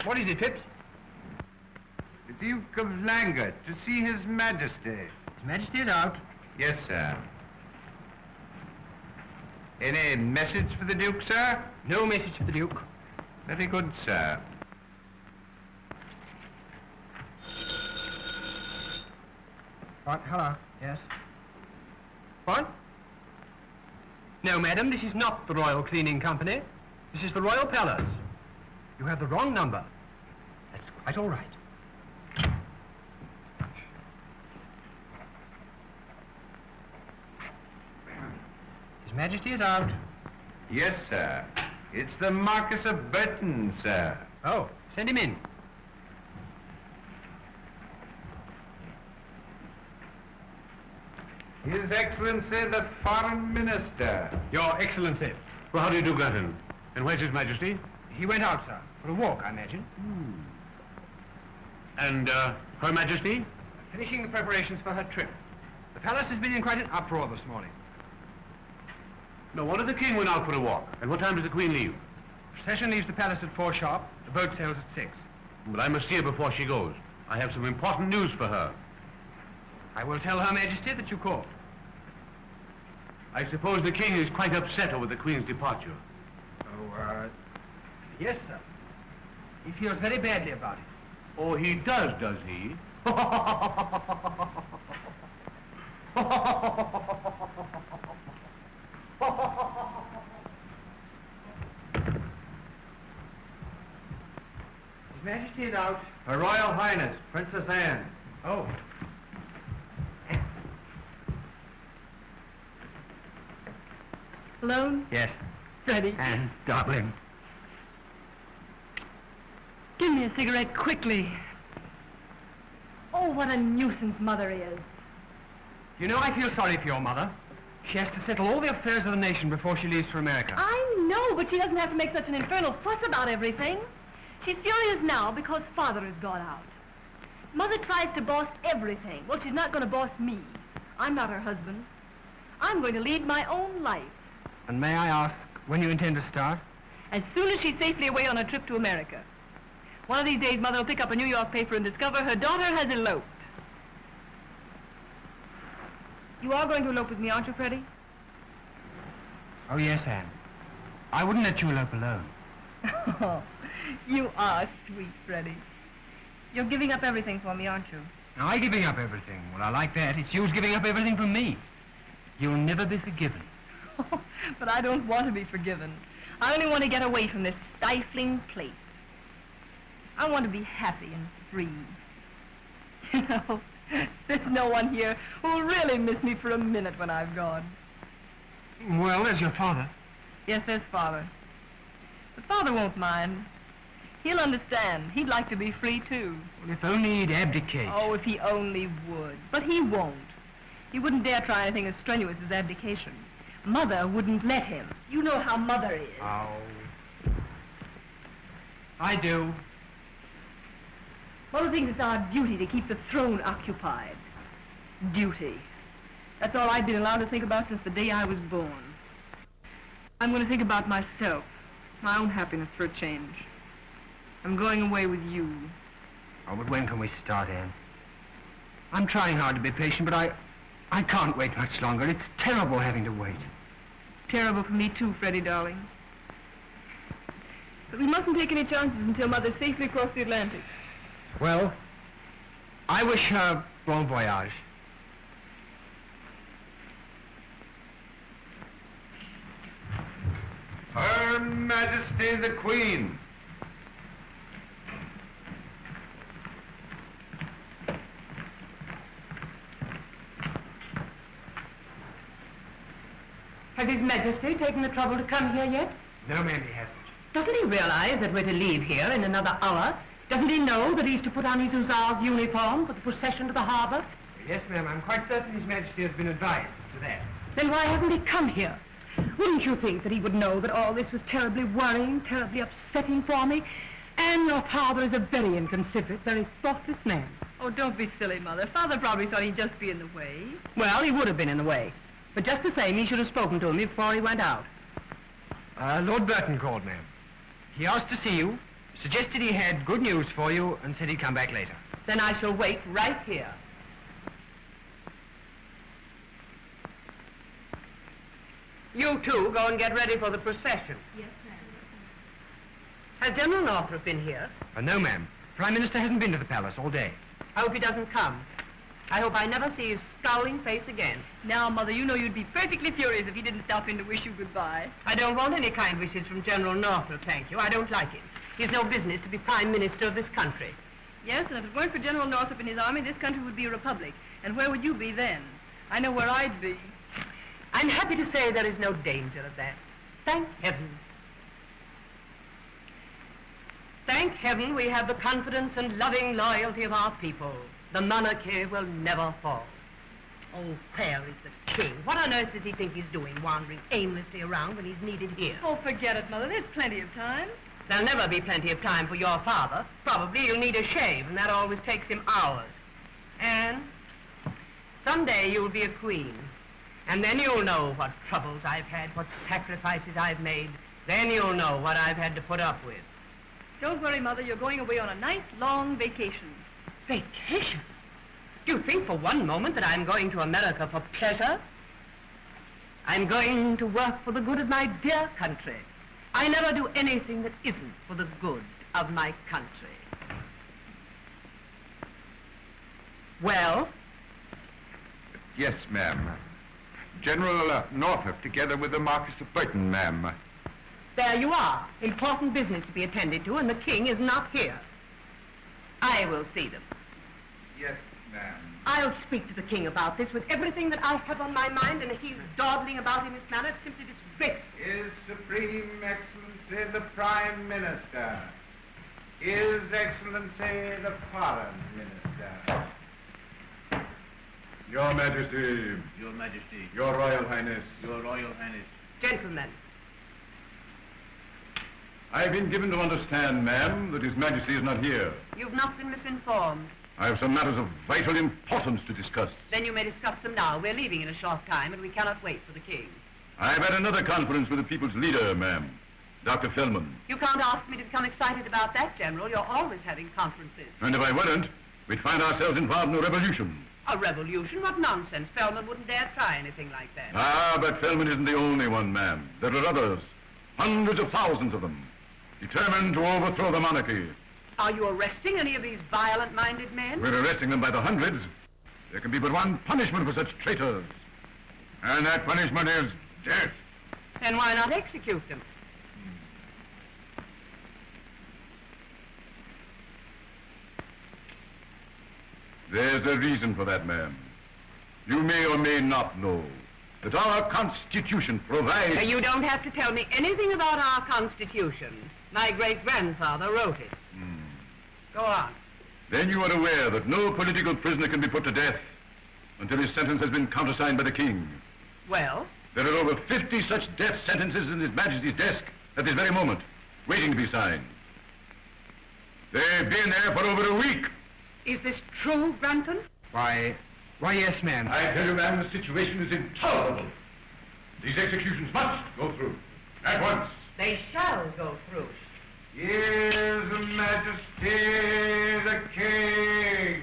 What is it, Phipps? The Duke of Languor, to see His Majesty. His Majesty is out. Yes, sir. Any message for the Duke, sir? No message for the Duke. Very good, sir. What? Hello. Yes. What? No, madam, this is not the Royal Cleaning Company. This is the Royal Palace. You have the wrong number. That's quite all right. His Majesty is out. Yes, sir. It's the Marquis of Burton, sir. Oh, send him in. His Excellency, the Foreign Minister. Your Excellency. Well, how do you do, Gutton? And where's His Majesty? He went out, sir, for a walk, I imagine. And, Her Majesty? Finishing the preparations for her trip. The palace has been in quite an uproar this morning. No wonder the King went out for a walk. And what time does the Queen leave? Procession leaves the palace at 4 sharp. The boat sails at 6. But I must see her before she goes. I have some important news for her. I will tell Her Majesty that you called. I suppose the King is quite upset over the Queen's departure. Oh, yes, sir. He feels very badly about it. Oh, he does he? His Majesty is out. Her Royal Highness, Princess Anne. Oh. Alone? Yes. Freddie. Anne, darling. Give me a cigarette quickly. Oh, what a nuisance Mother is. You know, I feel sorry for your mother. She has to settle all the affairs of the nation before she leaves for America. I know, but she doesn't have to make such an infernal fuss about everything. She's furious now because Father has gone out. Mother tries to boss everything. Well, she's not going to boss me. I'm not her husband. I'm going to lead my own life. And may I ask when you intend to start? As soon as she's safely away on her trip to America. One of these days, Mother will pick up a New York paper and discover her daughter has eloped. You are going to elope with me, aren't you, Freddie? Oh, yes, Anne. I wouldn't let you elope alone. Oh, you are sweet, Freddie. You're giving up everything for me, aren't you? Now, I giving up everything. Well, I like that. It's you's giving up everything for me. You'll never be forgiven. But I don't want to be forgiven. I only want to get away from this stifling place. I want to be happy and free. You know, there's no one here who'll really miss me for a minute when I've gone. Well, there's your father. Yes, there's Father. But Father won't mind. He'll understand. He'd like to be free, too. Well, if only he'd abdicate. Oh, if he only would. But he won't. He wouldn't dare try anything as strenuous as abdication. Mother wouldn't let him. You know how Mother is. Oh. I do. Mother thinks it's our duty to keep the throne occupied. Duty. That's all I've been allowed to think about since the day I was born. I'm going to think about myself, my own happiness for a change. I'm going away with you. Oh, but when can we start, Anne? I'm trying hard to be patient, but I can't wait much longer. It's terrible having to wait. Terrible for me too, Freddie, darling. But we mustn't take any chances until Mother's safely across the Atlantic. Well, I wish her bon voyage. Her Majesty the Queen. Has His Majesty taken the trouble to come here yet? No, ma'am, he hasn't. Doesn't he realize that we're to leave here in another hour? Doesn't he know that he's to put on his hussar's uniform for the procession to the harbor? Yes, ma'am, I'm quite certain His Majesty has been advised to that. Then why hasn't he come here? Wouldn't you think that he would know that all this was terribly worrying, terribly upsetting for me? And your father is a very inconsiderate, very thoughtless man. Oh, don't be silly, Mother. Father probably thought he'd just be in the way. Well, he would have been in the way. But just the same, he should have spoken to me before he went out. Lord Burton called, ma'am. He asked to see you, Suggested he had good news for you and said he'd come back later. Then I shall wait right here. You two go and get ready for the procession. Yes, ma'am. Has General Northrop been here? No, ma'am. Prime Minister hasn't been to the palace all day. I hope he doesn't come. I hope I never see his scowling face again. Now, Mother, you know you'd be perfectly furious if he didn't stop in to wish you goodbye. I don't want any kind wishes from General Northrop, thank you. I don't like him. He has no business to be Prime Minister of this country. Yes, and if it weren't for General Northrop and his army, this country would be a republic. And where would you be then? I know where I'd be. I'm happy to say there is no danger of that. Thank heaven. Thank heaven we have the confidence and loving loyalty of our people. The monarchy will never fall. Oh, where is the king? What on earth does he think he's doing, wandering aimlessly around when he's needed here? Oh, forget it, Mother. There's plenty of time. There'll never be plenty of time for your father. Probably you'll need a shave, and that always takes him hours. And someday you'll be a queen. And then you'll know what troubles I've had, what sacrifices I've made. Then you'll know what I've had to put up with. Don't worry, Mother. You're going away on a nice, long vacation. Vacation? Do you think for one moment that I'm going to America for pleasure? I'm going to work for the good of my dear country. I never do anything that isn't for the good of my country. Well? Yes, ma'am. General Northrop, together with the Marquis of Burton, ma'am. There you are. Important business to be attended to, and the king is not here. I will see them. Yes, ma'am. I'll speak to the king about this with everything that I have on my mind, and if he's dawdling about in this manner, it's simply disgraceful. His Supreme Excellency the Prime Minister. His Excellency the Foreign Minister. Your Majesty. Your Majesty. Your Royal Highness. Your Royal Highness. Gentlemen, I've been given to understand, ma'am, that His Majesty is not here. you've not been misinformed. I have some matters of vital importance to discuss. Then you may discuss them now. We're leaving in a short time, and we cannot wait for the king. I've had another conference with the people's leader, ma'am, Dr. Feldman. You can't ask me to become excited about that, General. You're always having conferences. And if I weren't, we'd find ourselves involved in a revolution. A revolution? What nonsense. Feldman wouldn't dare try anything like that. Ah, but Feldman isn't the only one, ma'am. There are others, hundreds of thousands of them, determined to overthrow the monarchy. Are you arresting any of these violent-minded men? We're arresting them by the hundreds. There can be but one punishment for such traitors. And that punishment is death. Then why not execute them? There's a reason for that, ma'am. You may or may not know that our Constitution provides... You don't have to tell me anything about our Constitution. My great-grandfather wrote it. Go on. Then you are aware that no political prisoner can be put to death until his sentence has been countersigned by the king. Well? There are over 50 such death sentences in His Majesty's desk at this very moment, waiting to be signed. They've been there for over a week. Is this true, Granton? Why, yes, ma'am. I tell you, ma'am, the situation is intolerable. These executions must go through, at once. They shall go through. His Majesty the King.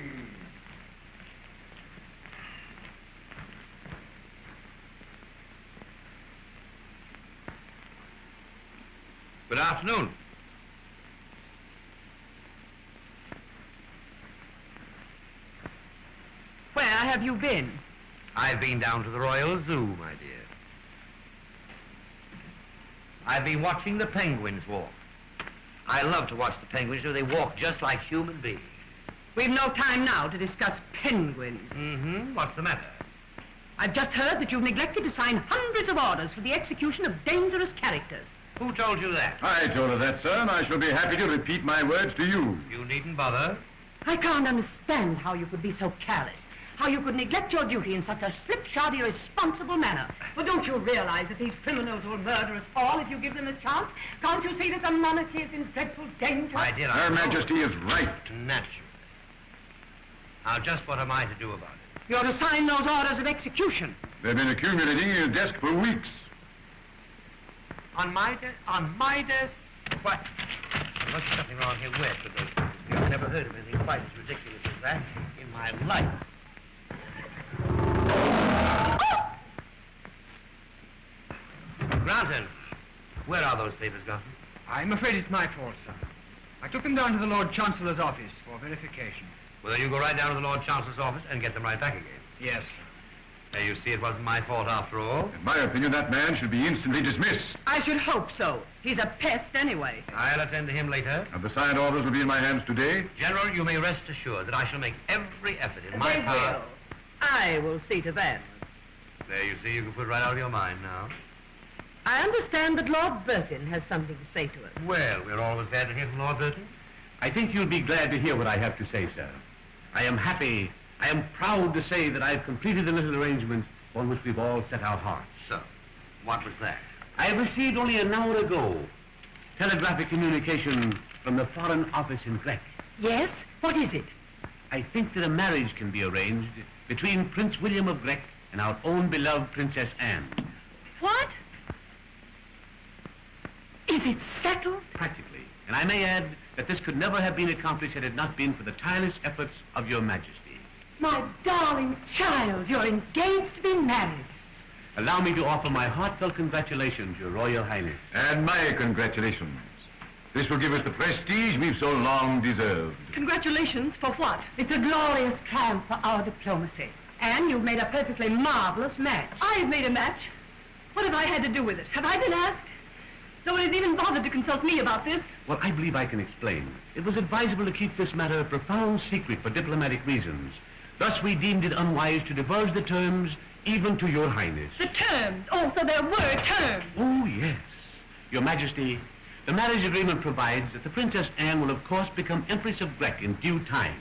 Good afternoon. Where have you been? I've been down to the Royal Zoo, my dear. I've been watching the penguins walk. I love to watch the penguins, they walk just like human beings. We've no time now to discuss penguins. What's the matter? I've just heard that you've neglected to sign hundreds of orders for the execution of dangerous characters. Who told you that? I told her that, sir, and I shall be happy to repeat my words to you. You needn't bother. I can't understand how you could be so careless, how you could neglect your duty in such a slipshod, irresponsible manner. But don't you realize that these criminals will murder us all if you give them a chance? Can't you see that the monarchy is in dreadful danger? My dear, Her Majesty is right. Naturally. Now, just what am I to do about it? You're to sign those orders of execution. They've been accumulating in your desk for weeks. On my desk? What? must be something wrong here west with those papers. I've never heard of anything quite as ridiculous as that in my life. Granton, where are those papers, Granton? I'm afraid it's my fault, sir. I took them down to the Lord Chancellor's office for verification. Well, then you go right down to the Lord Chancellor's office and get them right back again. Yes, sir. There, you see, it wasn't my fault after all. In my opinion, that man should be instantly dismissed. I should hope so. He's a pest anyway. I'll attend to him later. And the signed orders will be in my hands today. General, you may rest assured that I shall make every effort in my They power. will. I will see to that. There, you see, you can put it right out of your mind now. I understand that Lord Burton has something to say to us. Well, we're always glad to hear from Lord Burton. I think you'll be glad to hear what I have to say, sir. I am happy, I am proud to say that I've completed the little arrangement on which we've all set our hearts. So, what was that? I received only an hour ago telegraphic communication from the Foreign Office in Grec. Yes? What is it? I think that a marriage can be arranged between Prince William of Grec and our own beloved Princess Anne. What? Is it settled? Practically. And I may add that this could never have been accomplished had it not been for the tireless efforts of your Majesty. My darling child, you're engaged to be married. Allow me to offer my heartfelt congratulations, Your Royal Highness. And my congratulations. This will give us the prestige we've so long deserved. Congratulations for what? It's a glorious triumph for our diplomacy. And you've made a perfectly marvelous match. I've made a match? What have I had to do with it? Have I been asked? Nobody's even bothered to consult me about this. Well, I believe I can explain. It was advisable to keep this matter a profound secret for diplomatic reasons. Thus, we deemed it unwise to divulge the terms even to Your Highness. The terms. Oh, so there were terms. Oh, yes. Your Majesty, the marriage agreement provides that the Princess Anne will, of course, become Empress of Grec in due time.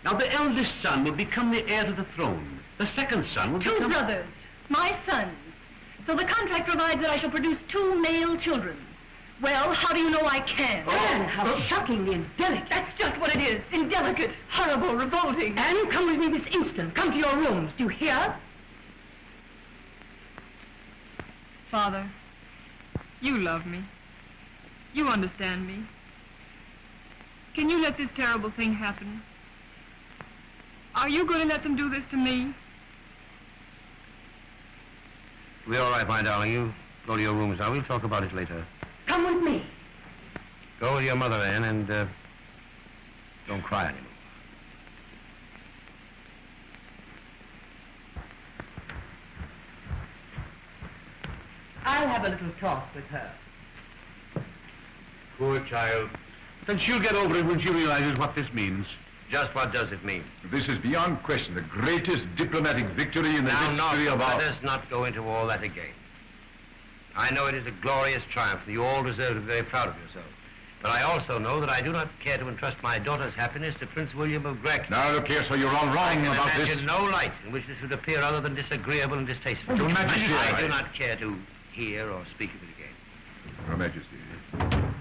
Now, the eldest son will become the heir to the throne. The second son will Two become... brothers, my sons. So the contract provides that I shall produce 2 male children. Well, how do you know I can? Anne, how shockingly indelicate. That's just what it is. Indelicate, horrible, revolting. Anne, come with me this instant. Come to your rooms. Do you hear? Father, you love me. You understand me. Can you let this terrible thing happen? Are you going to let them do this to me? We're all right, my darling. You go to your rooms now. We'll talk about it later. Come with me. Go with your mother, Anne, and don't cry anymore. I'll have a little talk with her. Poor child. Then she'll get over it when she realizes what this means. Just what does it mean? This is beyond question the greatest diplomatic victory in the history of our... Let us not go into all that again. I know it is a glorious triumph, and you all deserve to be very proud of yourselves. But I also know that I do not care to entrust my daughter's happiness to Prince William of Grec. Now, look here, sir, you're all wrong I can about this. imagine no light in which this would appear other than disagreeable and distasteful. Your Majesty, I do not care to hear or speak of it again. Your Majesty.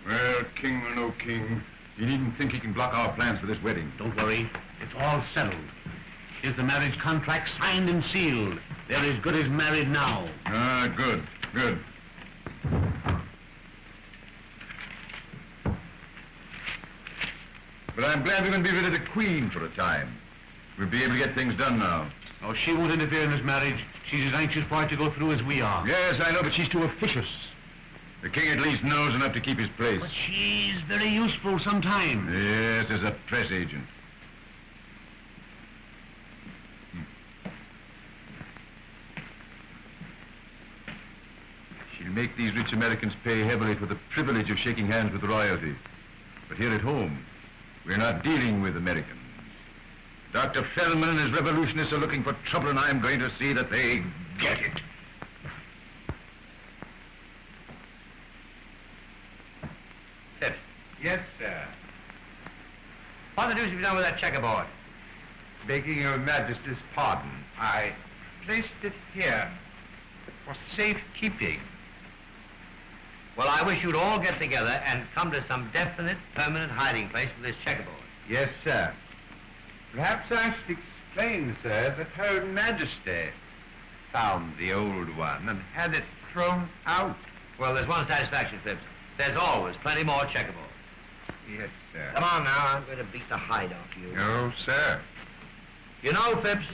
Well, king or no king, he needn't think he can block our plans for this wedding. Don't worry. It's all settled. Is the marriage contract signed and sealed? They're as good as married now. Ah, good, good. But I'm glad we're going to be rid of the Queen for a time. We'll be able to get things done now. Oh, she won't interfere in this marriage. She's as anxious for it to go through as we are. Yes, I know, but she's too officious. The king at least knows enough to keep his place. But she's very useful sometimes. Yes, as a press agent. She'll make these rich Americans pay heavily for the privilege of shaking hands with royalty. But here at home, we're not dealing with Americans. Dr. Feldman and his revolutionists are looking for trouble, and I'm going to see that they get it. Phipps, Yes, sir. what the deuce have you done with that checkerboard? Begging Your Majesty's pardon, I placed it here for safekeeping. Well, I wish you'd all get together and come to some definite, permanent hiding place for this checkerboard. Yes, sir. Perhaps I should explain, sir, that Her Majesty found the old one and had it thrown out. Well, there's one satisfaction, Phipps. There's always plenty more checkable. Yes, sir. Come on now, I'm going to beat the hide off you. No, sir. You know, Phipps,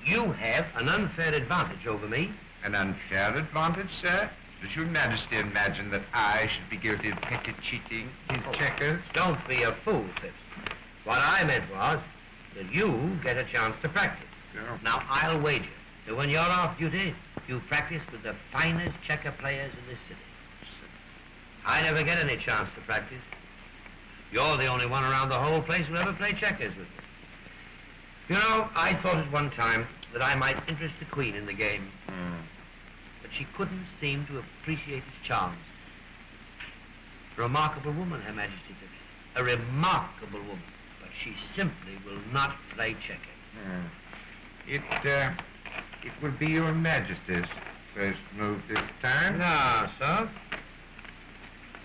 you have an unfair advantage over me. An unfair advantage, sir? Does Your Majesty imagine that I should be guilty of petty cheating in checkers? Don't be a fool, Phipps. What I meant was that you get a chance to practice. No. Now, I'll wager that when you're off duty, you practice with the finest checker players in this city. I never get any chance to practice. You're the only one around the whole place who ever played checkers with me. You know, I thought at one time that I might interest the Queen in the game. But she couldn't seem to appreciate its charms. A remarkable woman, Her Majesty Phipps. A remarkable woman. But she simply will not play checkers. It will be Your Majesty's first move this time. No, sir.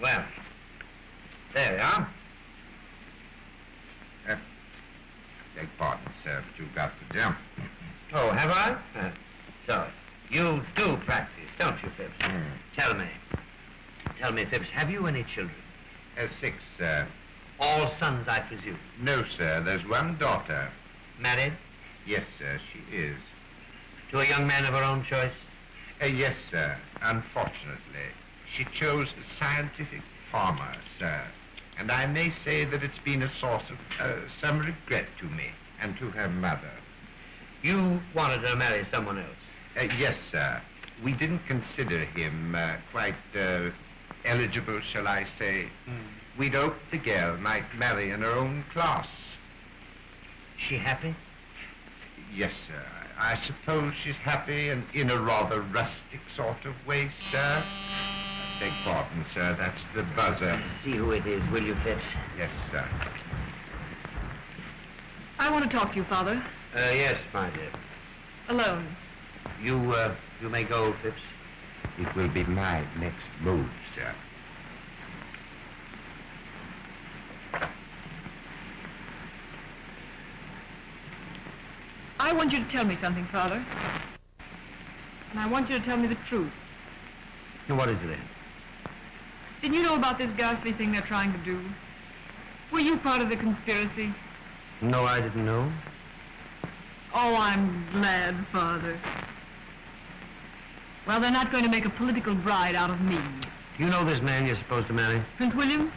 Well, there we are. Beg pardon, sir, but you've got to jump. Oh, have I? So, you do practice, don't you, Phipps? Tell me, Phipps, have you any children? 6, sir. All sons, I presume. No, sir, there's one daughter. Married? Yes, sir, she is. To a young man of her own choice? Yes, sir. Unfortunately, she chose a scientific farmer, sir. And I may say that it's been a source of some regret to me and to her mother. You wanted her to marry someone else? Yes, sir. We didn't consider him quite eligible, shall I say. We'd hoped the girl might marry in her own class. She happy? Yes, sir. I suppose she's happy and in a rather rustic sort of way, sir. Beg pardon, sir. That's the buzzer. See who it is, will you, Phipps? Yes, sir. I want to talk to you, Father. Yes, my dear. Alone. You may go, Phipps. It will be my next move, sir. I want you to tell me something, Father. And I want you to tell me the truth. What is it, then? Didn't you know about this ghastly thing they're trying to do? Were you part of the conspiracy? No, I didn't know. Oh, I'm glad, Father. Well, they're not going to make a political bride out of me. You know this man you're supposed to marry? Prince William?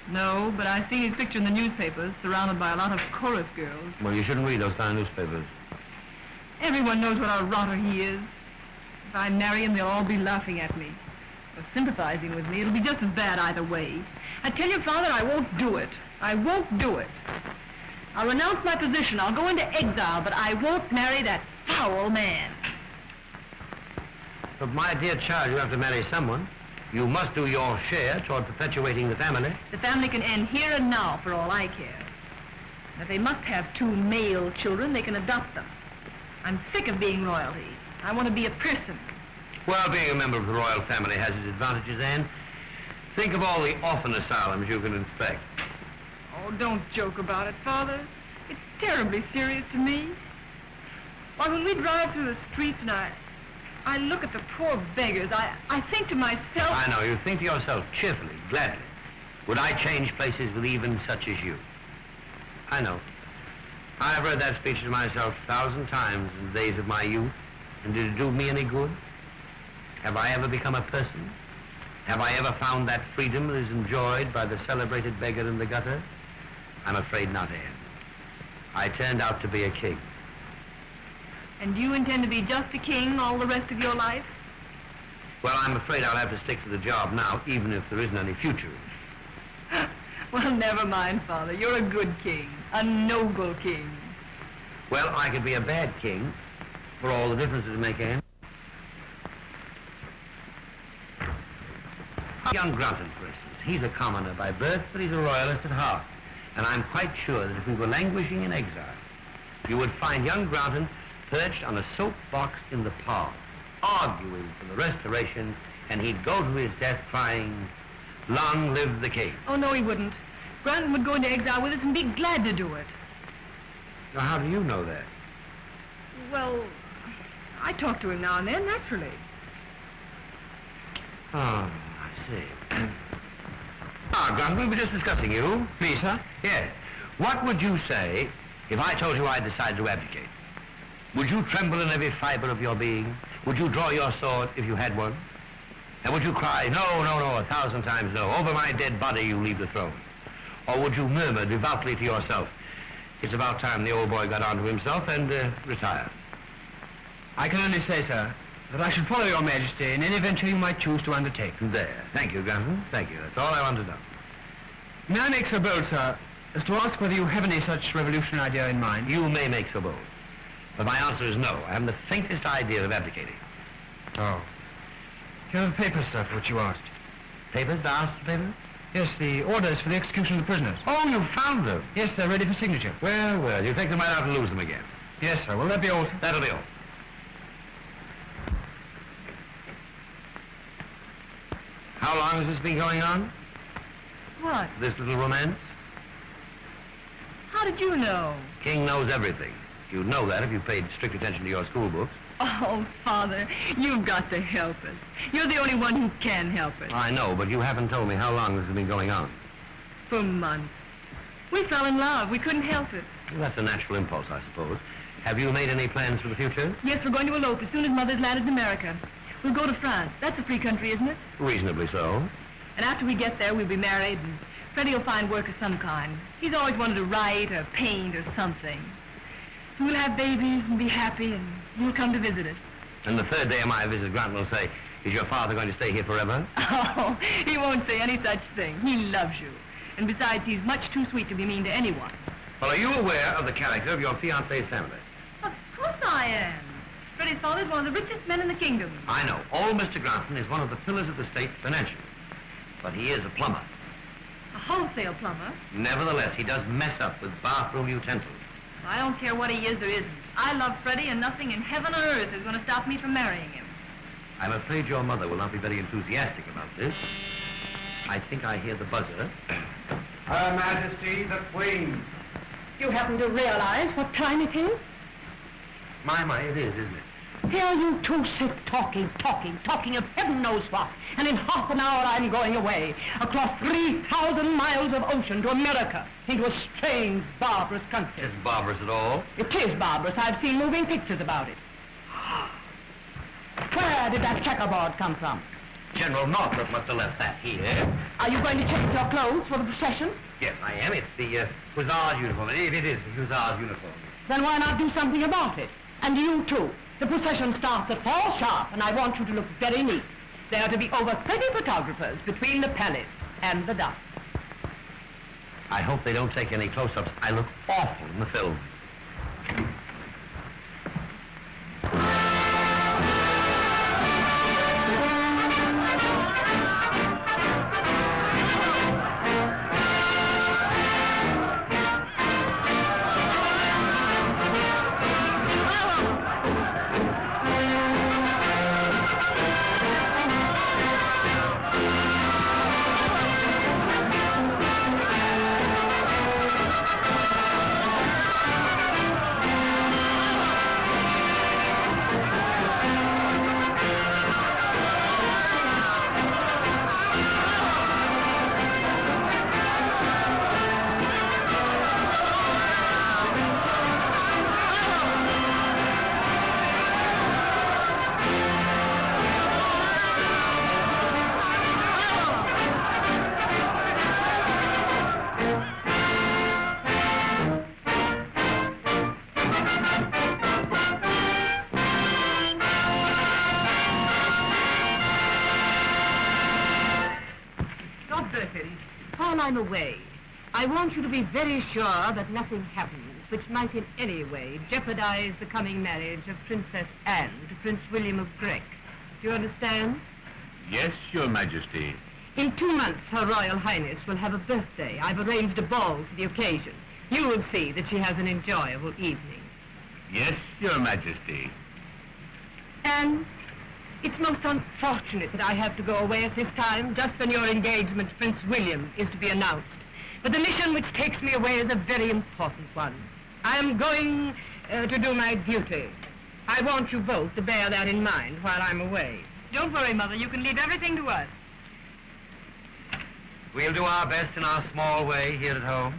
No, but I see his picture in the newspapers, surrounded by a lot of chorus girls. Well, you shouldn't read those kind of newspapers. Everyone knows what a rotter he is. If I marry him, they'll all be laughing at me. Or sympathizing with me. It'll be just as bad either way. I tell you, Father, I won't do it. I won't do it. I'll renounce my position. I'll go into exile, but I won't marry that foul man. But my dear child, you have to marry someone. You must do your share toward perpetuating the family. The family can end here and now, for all I care. And if they must have 2 male children, they can adopt them. I'm sick of being royalty. I want to be a person. Well, being a member of the royal family has its advantages, Anne. Think of all the orphan asylums you can inspect. Oh, don't joke about it, Father. It's terribly serious to me. Why, when we drive through the streets and I look at the poor beggars, I think to myself... I know, you think to yourself cheerfully, gladly. Would I change places with even such as you? I know. I've read that speech to myself 1,000 times in the days of my youth. And did it do me any good? Have I ever become a person? Have I ever found that freedom that is enjoyed by the celebrated beggar in the gutter? I'm afraid not, Anne. I turned out to be a king. And you intend to be just a king all the rest of your life? Well, I'm afraid I'll have to stick to the job now, even if there isn't any future. Well, never mind, Father. You're a good king. A noble king. Well, I could be a bad king, for all the difference it make, Anne. Young Grunton, for instance. He's a commoner by birth, but he's a royalist at heart. And I'm quite sure that if we were languishing in exile, you would find young Grunton perched on a soapbox in the park, arguing for the Restoration, and he'd go to his death crying, "Long live the king." Oh, no, he wouldn't. Granton would go into exile with us and be glad to do it. Now, how do you know that? Well, I talk to him now and then, naturally. Oh, I see. Grant, we were just discussing you. Me, sir? Yes. What would you say if I told you I decided to abdicate? Would you tremble in every fiber of your being? Would you draw your sword if you had one? And would you cry, no, no, no, 1,000 times no, over my dead body you leave the throne? Or would you murmur devoutly to yourself, it's about time the old boy got onto himself and retire? I can only say, sir, that I should follow your Majesty in any venture you might choose to undertake. There. Thank you, Grantham. Thank you. That's all I want to know. May I make so bold, sir, as to ask whether you have any such revolutionary idea in mind? You may make so bold. But my answer is no. I haven't the faintest idea of abdicating. Oh. Here are the papers, sir, for which you asked. Papers? The answer papers? Yes, the orders for the execution of the prisoners. Oh, you found them? Yes, they're ready for signature. Well, well, you take them right out and lose them again. Yes, sir. Will that be all? That'll be all. How long has this been going on? What? This little romance? How did you know? King knows everything. You'd know that if you paid strict attention to your school books. Oh, Father, you've got to help us. You're the only one who can help us. I know, but you haven't told me how long this has been going on. For months. We fell in love. We couldn't help it. Well, that's a natural impulse, I suppose. Have you made any plans for the future? Yes, we're going to elope as soon as Mother's landed in America. We'll go to France. That's a free country, isn't it? Reasonably so. And after we get there, we'll be married, and Freddie will find work of some kind. He's always wanted to write or paint or something. So we'll have babies and be happy, and you'll come to visit us. And the third day of my visit, Grant will say, is your father going to stay here forever? Oh, he won't say any such thing. He loves you. And besides, he's much too sweet to be mean to anyone. Well, are you aware of the character of your fiancé's family? Of course I am. Freddie's father's one of the richest men in the kingdom. I know. Old Mr. Granton is one of the pillars of the state financially. But he is a plumber. A wholesale plumber. Nevertheless, he does mess up with bathroom utensils. I don't care what he is or isn't. I love Freddie, and nothing in heaven or earth is going to stop me from marrying him. I'm afraid your mother will not be very enthusiastic about this. I think I hear the buzzer. Her Majesty the Queen. You happen to realize what time it is? My, it is, isn't it? Here you two sit talking of heaven knows what. And in half an hour I'm going away, across 3,000 miles of ocean to America, into a strange, barbarous country. Isn't barbarous at all. It is barbarous. I've seen moving pictures about it. Where did that checkerboard come from? General Northrop must have left that here. Are you going to change your clothes for the procession? Yes, I am. It's the Hussar's uniform. It is the Hussar's uniform. Then why not do something about it? And you too. The procession starts at 4 sharp, and I want you to look very neat. There are to be over 30 photographers between the palace and the duck. I hope they don't take any close-ups. I look awful in the film. While I'm away, I want you to be very sure that nothing happens which might in any way jeopardize the coming marriage of Princess Anne to Prince William of Grec. Do you understand? Yes, Your Majesty. In 2 months, Her Royal Highness will have a birthday. I've arranged a ball for the occasion. You will see that she has an enjoyable evening. Yes, Your Majesty. And it's most unfortunate that I have to go away at this time, just when your engagement to Prince William is to be announced. But the mission which takes me away is a very important one. I am going to do my duty. I want you both to bear that in mind while I'm away. Don't worry, Mother. You can leave everything to us. We'll do our best in our small way here at home.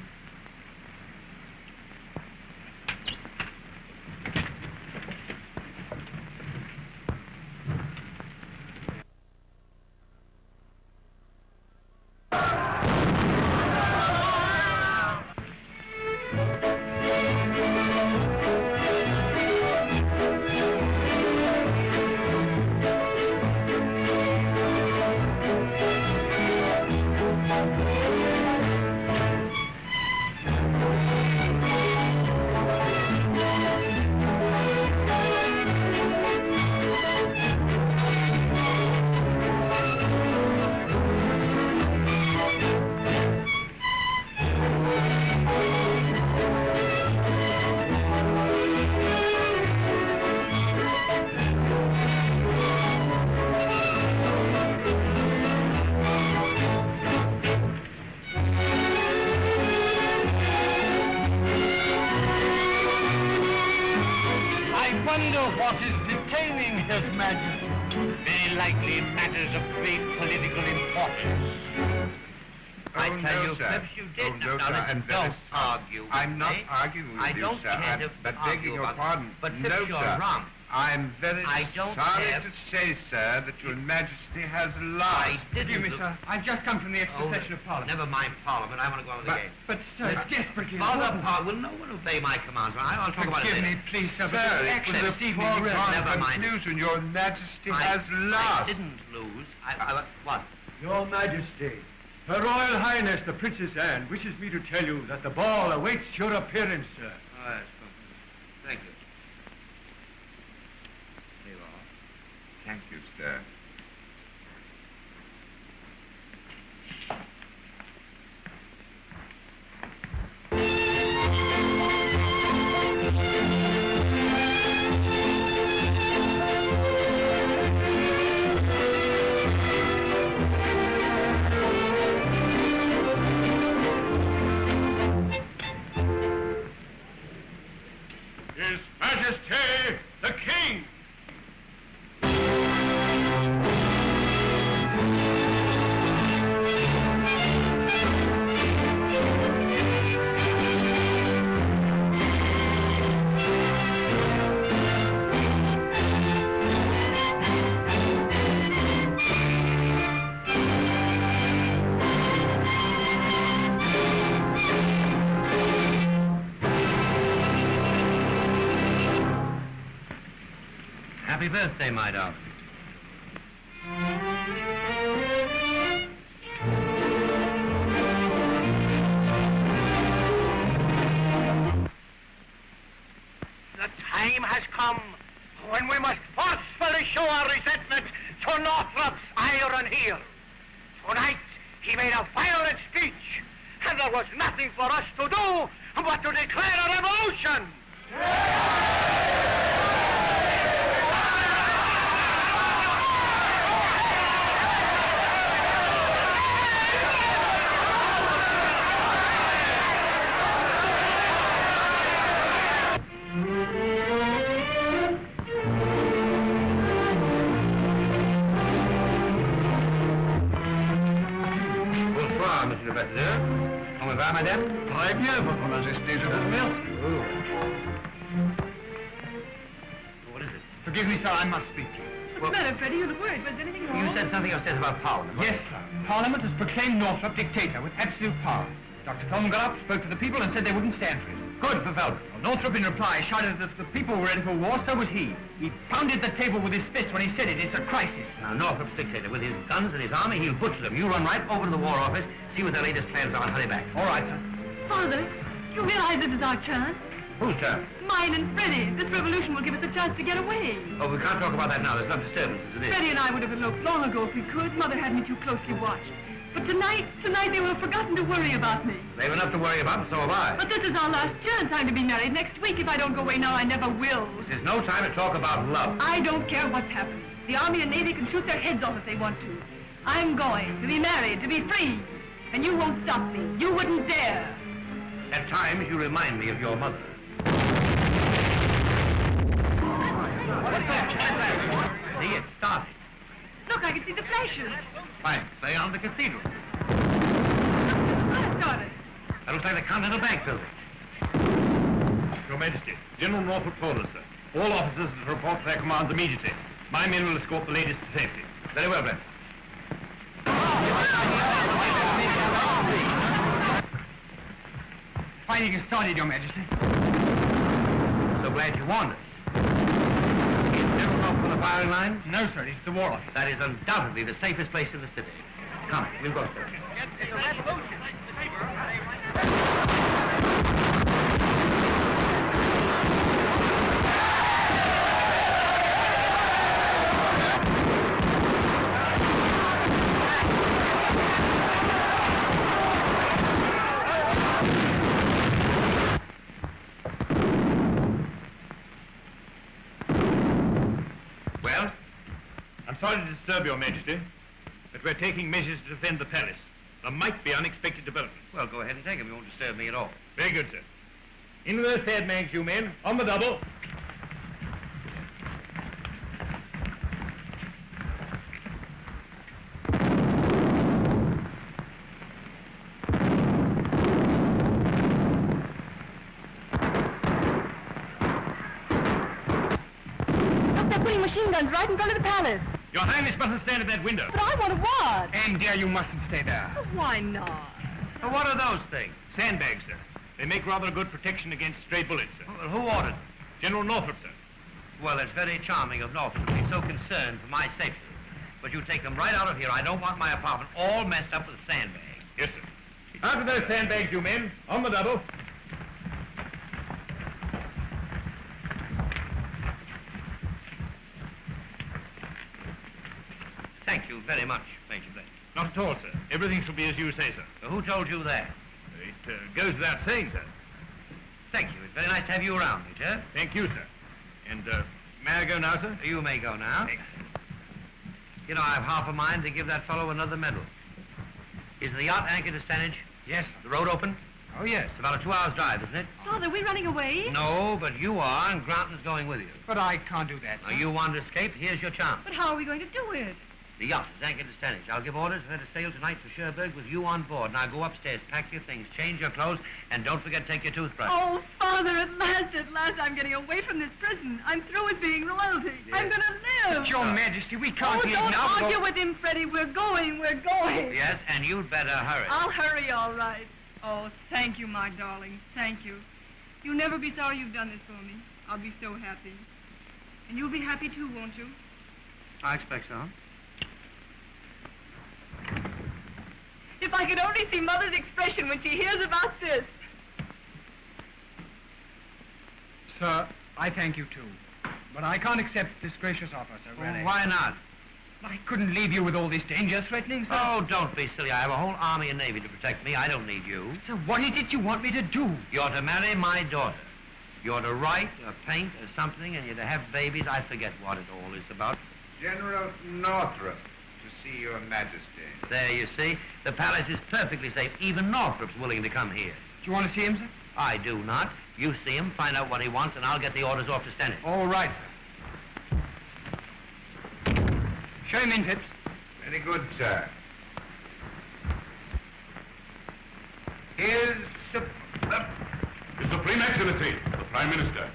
What is detaining His Majesty? Very likely matters of great political importance. I Oh, tell no, you, sir. perhaps you did. Oh, no, Now, sir, listen, and don't Phyllis, argue. I'm not eh? arguing with I you, don't sir. care to But argue begging your about it. pardon, But no, Phipps, you're sir. wrong. I'm very I don't sorry have- to say, sir, that your Majesty has I lied. didn't. Forgive me, sir. I've just come from the extra Oh, session of Parliament. Never mind Parliament. I want to go on with the game. But, sir, it's desperately Father, important. will no one obey my commands? I'll talk about it Forgive later. me, please, sir, but Sir, the it action was a this evening... foregone Never mind. conclusion. Your Majesty I has lost. didn't lose. What? Your Majesty, Her Royal Highness the Princess Anne wishes me to tell you that the ball awaits your appearance, sir. Oh, that's good. Thank you. Here you are. Thank you, sir. His Majesty the King! Happy birthday, my darling. The time has come when we must forcefully show our resentment to Northrop's iron heel. Tonight, he made a violent speech, and there was nothing for us to do but to declare a revolution. Bonsoir, monsieur le ambassadeur. Comment va, madame? Très bien, Votre Majesté, je vous remercie. What is it? Forgive me, sir, I must speak to you. What's the matter, Freddie? You look worried. Was anything wrong? You said something yourself about Parliament. Yes, sir. Parliament has proclaimed Northrop dictator with absolute power. Dr. Coleman got up, spoke to the people, and said they wouldn't stand for it. Good for Velvet. Well, Northrop, in reply, shouted that if the people were ready for war, so was he. He pounded the table with his fist when he said it. It's a crisis. Now, Northrop's dictator, with his guns and his army, he'll butcher them. You run right over to the War Office, see what their latest plans are, and hurry back. All right, sir. Father, you realize this is our chance? Whose turn? Mine and Freddie. This revolution will give us a chance to get away. Oh, we can't talk about that now. There's enough disturbances as it is. Freddie and I would have eloped long ago if we could. Mother had me too closely watched. But tonight they will have forgotten to worry about me. They've enough to worry about, and so have I. But this is our last chance. I'm to be married next week. If I don't go away now, I never will. There's no time to talk about love. I don't care what's happening. The Army and Navy can shoot their heads off if they want to. I'm going to be married, to be free. And you won't stop me. You wouldn't dare. At times, you remind me of your mother. What's that? See, it started. Look, I can see the flashes. Fine. Say on the cathedral. I started. That looks like the Continental Bank building. Your Majesty, General Norfolk told us, sir. All officers will report to their commands immediately. My men will escort the ladies to safety. Very well, then. Fighting has started, Your Majesty. So glad you warned us. Is General Norfolk on the firing line? No, sir, it's the War Office. That is undoubtedly the safest place in the city. Come, we'll go, sir. Well? I'm sorry to disturb Your Majesty, but we're taking measures to defend the palace. There might be unexpected developments. Well, go ahead and take them. You won't disturb me at all. Very good, sir. In with those sandbags, you men. On the double. Look, they're putting machine guns right in front of the palace. Your Highness mustn't stand at that window. But I want to watch. And, dear, you mustn't stay there. But why not? Well, what are those things? Sandbags, sir. They make rather a good protection against stray bullets, sir. Well, who ordered them? General Norfolk, sir. Well, it's very charming of Norfolk to be so concerned for my safety. But you take them right out of here. I don't want my apartment all messed up with sandbags. Yes, sir. Out of those sandbags, you men. On the double. Thank you very much, Major Blake. Not at all, sir. Everything shall be as you say, sir. Well, who told you that? It goes without saying, sir. Thank you. It's very nice to have you around, Major. Thank you, sir. And, may I go now, sir? You may go now. You know, I've half a mind to give that fellow another medal. Is the yacht anchored to Stanage? Yes. The road open? Oh, yes. It's about a 2-hour drive, isn't it? Father, we're running away. No, but you are, and Granton's going with you. But I can't do that, Now, sir. you want to escape? Here's your chance. But how are we going to do it? The yacht is anchored to Stanage. I'll give orders for her to sail tonight for Cherbourg with you on board. Now, go upstairs, pack your things, change your clothes, and don't forget to take your toothbrush. Oh, Father, at last, I'm getting away from this prison. I'm through with being royalty. Yes. I'm going to live. But, Your Majesty, we can't Oh, leave don't now. argue with him, Freddie. We're going. Yes, and you'd better hurry. I'll hurry, all right. Oh, thank you, my darling. Thank you. You'll never be sorry you've done this for me. I'll be so happy. And you'll be happy, too, won't you? I expect so. If I could only see Mother's expression when she hears about this. Sir, I thank you, too. But I can't accept this gracious offer, sir, really. Well, why not? I couldn't leave you with all this danger threatening, sir. Oh, don't be silly. I have a whole army and navy to protect me. I don't need you. Sir, what is it you want me to do? You're to marry my daughter. You're to write or paint or something, and you're to have babies. I forget what it all is about. General Northrop, to see Your Majesty. There, you see. The palace is perfectly safe. Even Northrop's willing to come here. Do you want to see him, sir? I do not. You see him, find out what he wants, and I'll get the orders off to Stanage. All right, sir. Show him in, Phipps. Very good, sir. Here's His Supreme Excellency, the Prime Minister.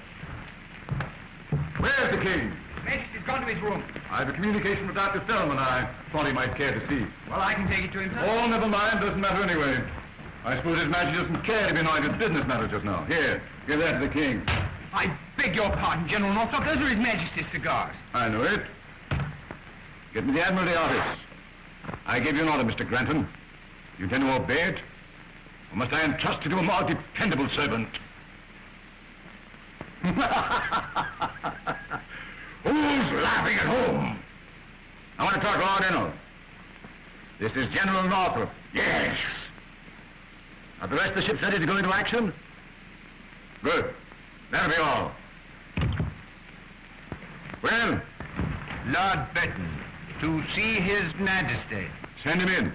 Where's the King? Majesty's gone to his room. I have a communication with Dr. Feldman I thought he might care to see. Well, I can take it to him, sir. Oh, never mind. Doesn't matter anyway. I suppose His Majesty doesn't care to be annoyed with business matters just now. Here, give that to the King. I beg your pardon, General Norfolk. Those are His Majesty's cigars. I know it. Get me the Admiralty office. I gave you an order, Mr. Granton. You intend to obey it? Or must I entrust it to a more dependable servant? Who's laughing at home? I want to talk Lord Enel. This is General Northrop. Yes. Are the rest of the ships ready to go into action? Good. That'll be all. Well? Lord Benton, to see His Majesty. Send him in.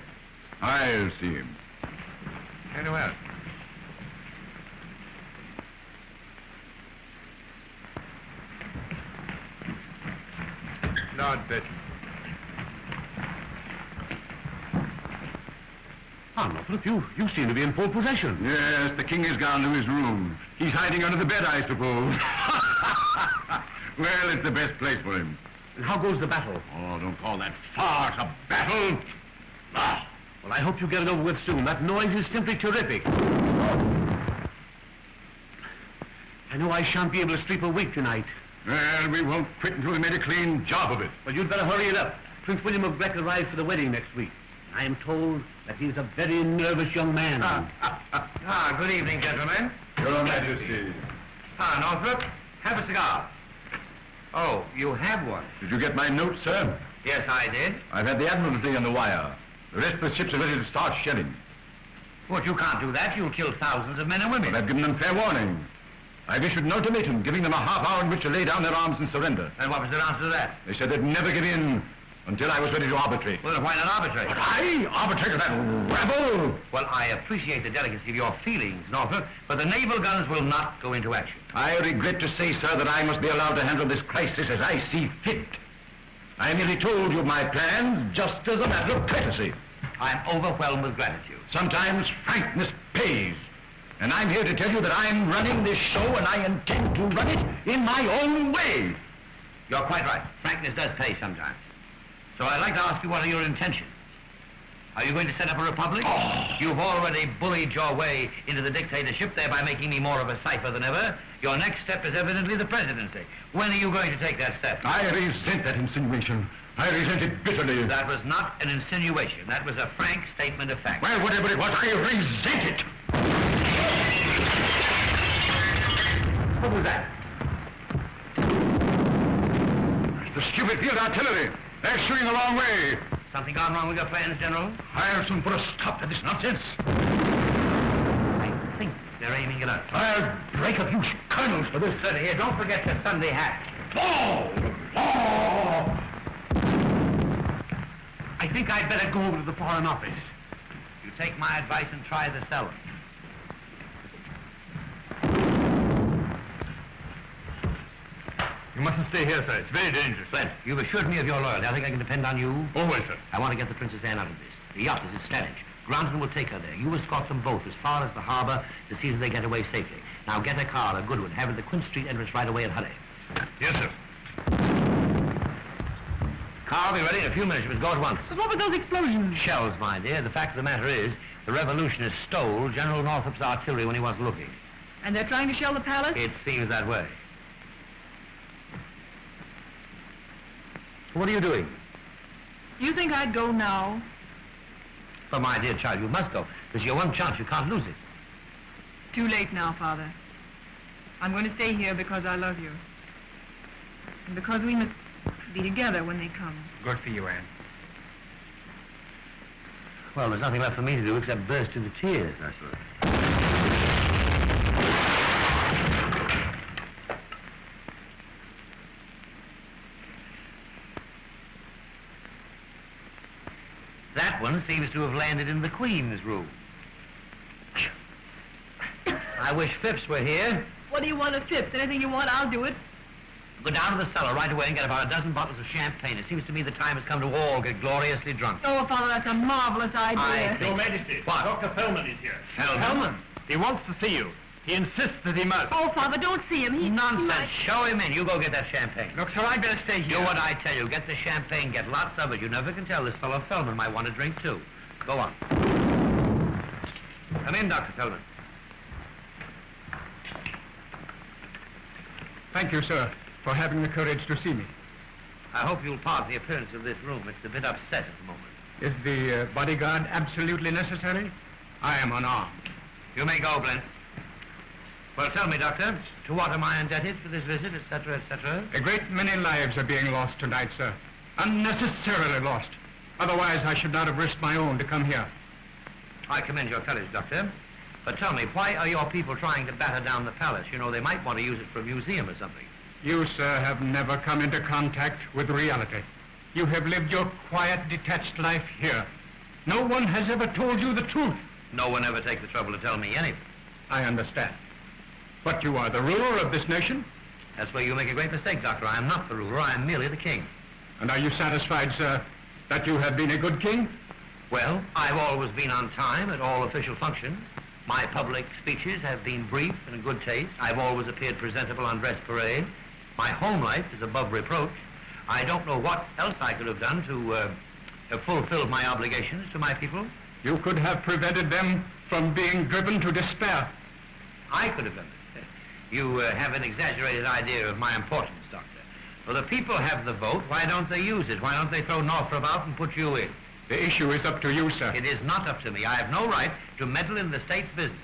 I'll see him. Very well. Lord Burton. Ah, Northrop, you seem to be in full possession. Yes, the king has gone to his room. He's hiding under the bed, I suppose. Well, it's the best place for him. And how goes the battle? Oh, don't call that farce a battle. Ah. Well, I hope you get it over with soon. That noise is simply terrific. I know I shan't be able to sleep a wink tonight. Well, we won't quit until we made a clean job of it. Well, you'd better hurry it up. Prince William of Breck arrives for the wedding next week. I am told that he's a very nervous young man. Good evening, gentlemen. Your Majesty. Northrop, have a cigar. Oh, you have one? Did you get my note, sir? Yes, I did. I've had the Admiralty on the wire. The rest of the ships are ready to start shelling. But you can't do that. You'll kill thousands of men and women. But I've given them fair warning. I've issued an ultimatum giving them a half hour in which to lay down their arms and surrender. And what was their answer to that? They said they'd never give in until I was ready to arbitrate. Well, why not arbitrate? But I arbitrated that rebel! Well, I appreciate the delicacy of your feelings, Norfolk, but the naval guns will not go into action. I regret to say, sir, that I must be allowed to handle this crisis as I see fit. I merely told you my plans just as a matter of courtesy. I'm overwhelmed with gratitude. Sometimes frankness pays. And I'm here to tell you that I'm running this show and I intend to run it in my own way. You're quite right. Frankness does pay sometimes. So I'd like to ask you, what are your intentions? Are you going to set up a republic? Oh. You've already bullied your way into the dictatorship, thereby making me more of a cipher than ever. Your next step is evidently the presidency. When are you going to take that step? I resent that insinuation. I resent it bitterly. That was not an insinuation. That was a frank statement of fact. Well, whatever it was, I resent it. What was that? The stupid field artillery. They're shooting the wrong way. Something gone wrong with your plans, General? I'll soon put a stop to this nonsense. I think they're aiming at us. I'll break a few kernels for this. Sir, here, don't forget the Sunday hat. Oh! Oh! I think I'd better go over to the Foreign Office. You take my advice and try the cellar. You mustn't stay here, sir. It's very dangerous. Flint, you've assured me of your loyalty. I think I can depend on you. Always, sir. I want to get the Princess Anne out of this. The yacht is at Stanage. Granton will take her there. You escort them both as far as the harbor to see that they get away safely. Now get a car, a good one. Have it at the Quint Street entrance right away and hurry. Yes, sir. Car will be ready in a few minutes. You must go at once. But what were those explosions? Shells, my dear. The fact of the matter is, the revolutionists stole General Northrop's artillery when he wasn't looking. And they're trying to shell the palace? It seems that way. What are you doing? Do you think I'd go now? But my dear child, you must go. There's your one chance. You can't lose it. Too late now, Father. I'm going to stay here because I love you. And because we must be together when they come. Good for you, Anne. Well, there's nothing left for me to do except burst into tears, I suppose. That one seems to have landed in the Queen's room. I wish Phipps were here. What do you want of Phipps? Anything you want, I'll do it. Go down to the cellar right away and get about a dozen bottles of champagne. It seems to me the time has come to all get gloriously drunk. Oh, Father, that's a marvelous idea. I think... Your Majesty, What? Dr. Fellman is here. Fellman? He wants to see you. He insists that he must. Oh, Father, don't see him. He Nonsense. might- Show him in. You go get that champagne. Look, sir, I'd better stay Do here. what I tell you. Get the champagne. Get lots of it. You never can tell. This fellow Fellman might want to drink, too. Go on. Come in, Dr. Fellman. Thank you, sir, for having the courage to see me. I hope you'll pardon the appearance of this room. It's a bit upset at the moment. Is the bodyguard absolutely necessary? I am unarmed. You may go, Blent. Well, tell me, Doctor, to what am I indebted for this visit, etc., etc.? A great many lives are being lost tonight, sir. Unnecessarily lost. Otherwise, I should not have risked my own to come here. I commend your courage, Doctor. But tell me, why are your people trying to batter down the palace? You know, they might want to use it for a museum or something. You, sir, have never come into contact with reality. You have lived your quiet, detached life here. No one has ever told you the truth. No one ever takes the trouble to tell me anything. I understand. But you are the ruler of this nation. That's where you make a great mistake, Doctor. I am not the ruler. I am merely the king. And are you satisfied, sir, that you have been a good king? Well, I've always been on time at all official functions. My public speeches have been brief and in good taste. I've always appeared presentable on dress parade. My home life is above reproach. I don't know what else I could have done to have fulfilled my obligations to my people. You could have prevented them from being driven to despair. I could have done it. You have an exaggerated idea of my importance, Doctor. Well, the people have the vote. Why don't they use it? Why don't they throw Northrop out and put you in? The issue is up to you, sir. It is not up to me. I have no right to meddle in the state's business.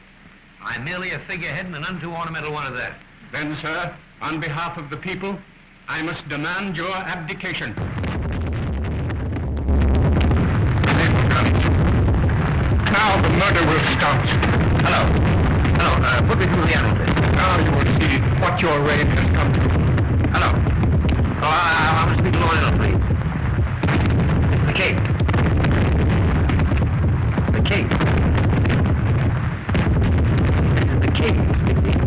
I'm merely a figurehead and an unto ornamental one of that. Then, sir, on behalf of the people, I must demand your abdication. Now the murder will start. Hello. Hello. Put me through the animal, please. Now you will see what your reign has come to. Hello. Oh, I want to speak to Lord Enoch, please. The king. The king. This is the king speaking.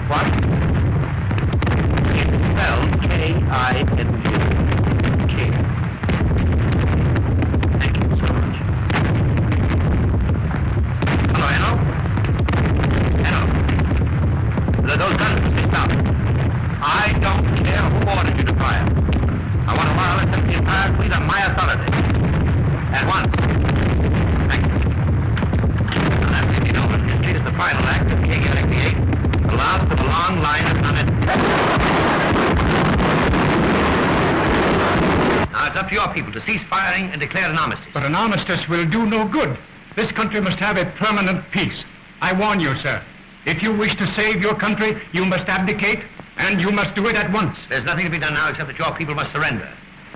What? It's spelled K-I-N-G. King. Thank you so much. Hello, Enoch? Those guns must be stopped. I don't care who ordered you to fire. I want to wireless the entire fleet on my authority. At once. Thank you. And that may be known in history as the final act of King Elect VIII, the last of a long line of Now it's up to your people to cease firing and declare an armistice. But an armistice will do no good. This country must have a permanent peace. I warn you, sir. If you wish to save your country, you must abdicate, and you must do it at once. There's nothing to be done now except that your people must surrender.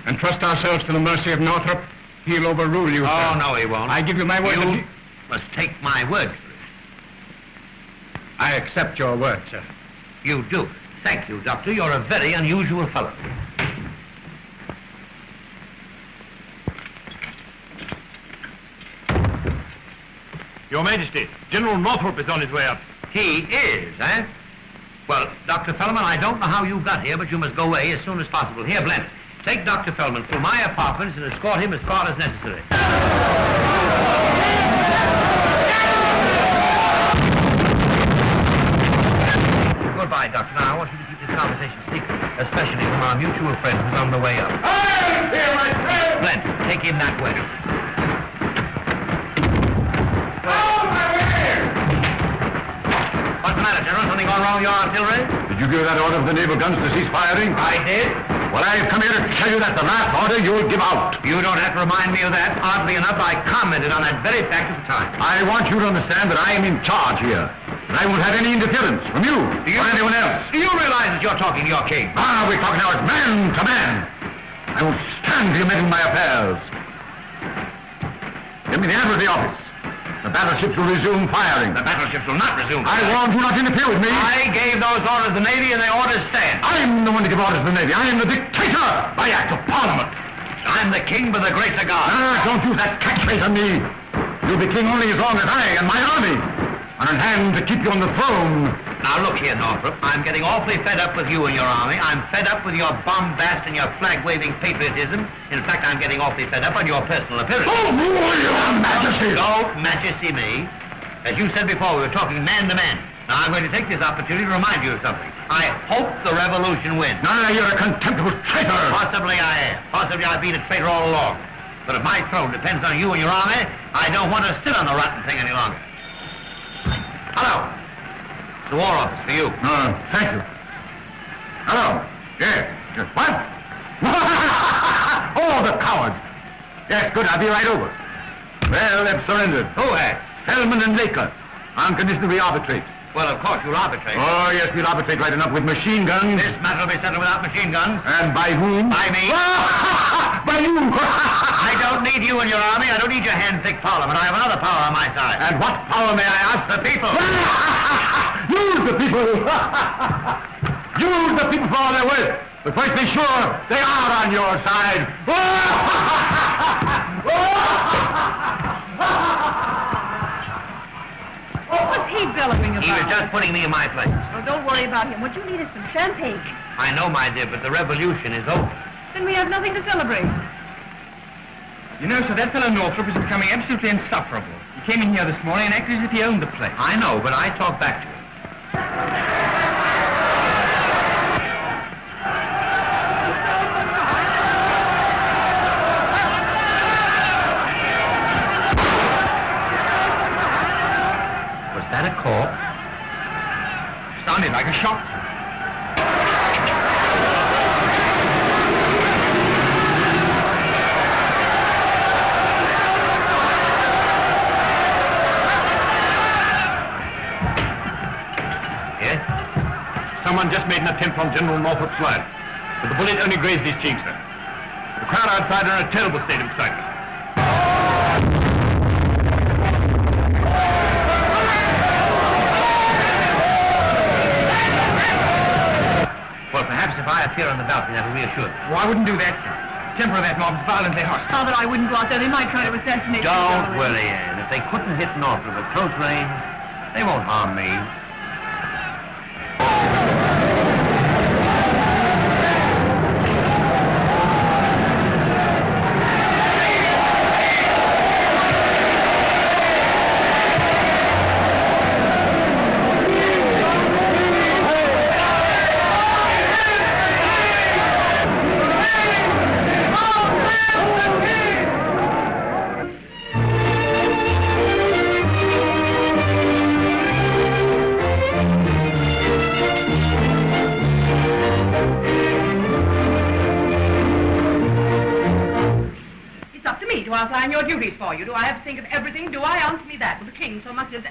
And trust ourselves to the mercy of Northrop. He'll overrule you, Oh, sir. no, he won't. I give you my word. You must take my word for it. I accept your word, sir. You do. Thank you, Doctor. You're a very unusual fellow. Your Majesty, General Northrop is on his way up. He is, eh? Well, Dr. Fellman, I don't know how you got here, but you must go away as soon as possible. Here, Blent, take Dr. Fellman through my apartments and escort him as far as necessary. Goodbye, Doctor. Now, I want you to keep this conversation secret, especially from our mutual friend who's on the way up. I'm here, my friend! Blent, take him that way. What's the matter, General? Something gone wrong with your artillery? Did you give that order for the naval guns to cease firing? I did. Well, I've come here to tell you that the last order you'll give out. You don't have to remind me of that. Oddly enough, I commented on that very fact at the time. I want you to understand that I am in charge here. And I won't have any interference from you or anyone else. Do you realize that you're talking to your king? Ah, we're talking now as man to man. I won't stand for you meddling in my affairs. Give me the Admiralty office. The battleships will resume firing. The battleships will not resume. I warned you not to interfere with me. I gave those orders to the Navy, and the orders stand. I'm the one to give orders to the Navy. I am the dictator by act of Parliament. I'm the king by the grace of God. Ah, don't use that catchphrase on me. You'll be king only as long as I and my army are in hand to keep you on the throne. Now look here, Northrop. I'm getting awfully fed up with you and your army. I'm fed up with your bombast and your flag-waving patriotism. In fact, I'm getting awfully fed up on your personal appearance. Oh, your Majesty! Don't majesty me. As you said before, we were talking man to man. Now I'm going to take this opportunity to remind you of something. I hope the revolution wins. Ah, you're a contemptible traitor. Possibly I am. Possibly I've been a traitor all along. But if my throne depends on you and your army, I don't want to sit on the rotten thing any longer. Hello. The War Office for you. Thank you. Hello. Yes. What? Oh, the cowards. Yes, good. I'll be right over. Well, they've surrendered. Who has? Hellman and Laker. On condition we arbitrate. Well, of course, you'll arbitrate. Oh, yes, we'll arbitrate right enough with machine guns. This matter will be settled without machine guns. And by whom? By me. By you. I don't need you and your army. I don't need your hand-picked parliament. I have another power on my side. And what power, may I ask? The people. Use the people. Use the people for all they're worth. But first be sure they are on your side. What was he bellowing about? He was just putting me in my place. Well, don't worry about him. What you need is some champagne. I know, my dear, but the revolution is over. Then we have nothing to celebrate. You know, sir, that fellow Northrop is becoming absolutely insufferable. He came in here this morning and acted as if he owned the place. I know, but I talked back to him. Was that a corpse? Sounded like a shot. Someone just made an attempt on General Northrop's life, but the bullet only grazed his cheek, sir. The crowd outside are in a terrible state of excitement. Well, perhaps if I appear on the balcony, that will reassure them. Oh, I wouldn't do that, sir. The temper of that mob is violently hostile. Father, I wouldn't go out there. They might try to assassinate you. Don't worry, Anne. If they couldn't hit Northrop at close range, they won't harm me. Outline your duties for you. Do I have to think of everything? Do I? Answer me that. Will the king so much as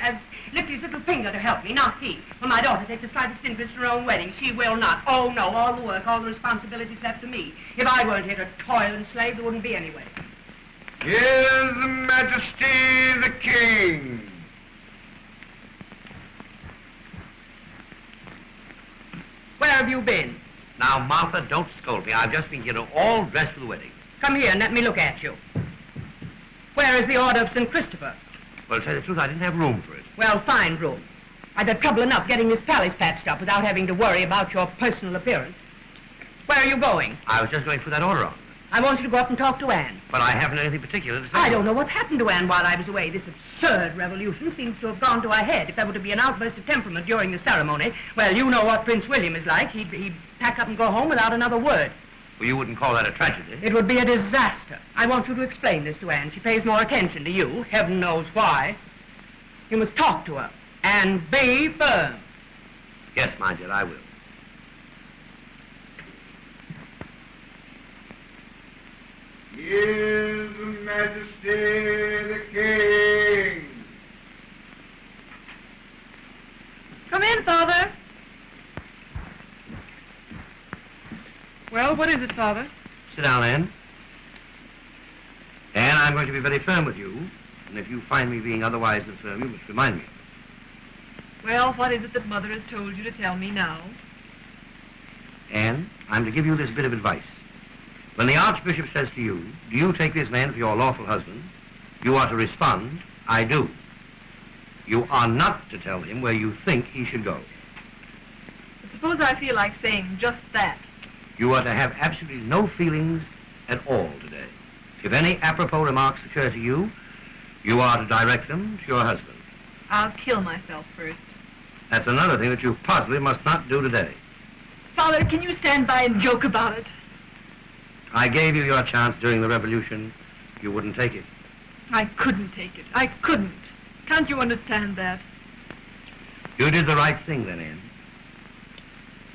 lift his little finger to help me? Not he. Will my daughter take the slightest interest in her own wedding? She will not. Oh, no. All the work, all the responsibilities left to me. If I weren't here to toil and slave, there wouldn't be any wedding. His Majesty the King. Where have you been? Now, Martha, don't scold me. I've just been here all dressed for the wedding. Come here and let me look at you. Where is the Order of St. Christopher? Well, to tell you the truth, I didn't have room for it. Well, find room. I've had trouble enough getting this palace patched up without having to worry about your personal appearance. Where are you going? I was just going to put that order on. I want you to go up and talk to Anne. But I haven't anything particular to say. I don't know what's happened to Anne while I was away. This absurd revolution seems to have gone to her head. If there were to be an outburst of temperament during the ceremony, well, you know what Prince William is like. He'd pack up and go home without another word. Well, you wouldn't call that a tragedy. It would be a disaster. I want you to explain this to Anne. She pays more attention to you. Heaven knows why. You must talk to her and be firm. Yes, my dear, I will. His Majesty the King. Come in, Father. Well, what is it, Father? Sit down, Anne. Anne, I'm going to be very firm with you, and if you find me being otherwise than firm, you must remind me. Well, what is it that Mother has told you to tell me now? Anne, I'm to give you this bit of advice. When the Archbishop says to you, do you take this man for your lawful husband, you are to respond, I do. You are not to tell him where you think he should go. But suppose I feel like saying just that. You are to have absolutely no feelings at all today. If any apropos remarks occur to you, you are to direct them to your husband. I'll kill myself first. That's another thing that you positively must not do today. Father, can you stand by and joke about it? I gave you your chance during the revolution. You wouldn't take it. I couldn't take it. I couldn't. Can't you understand that? You did the right thing then, Anne.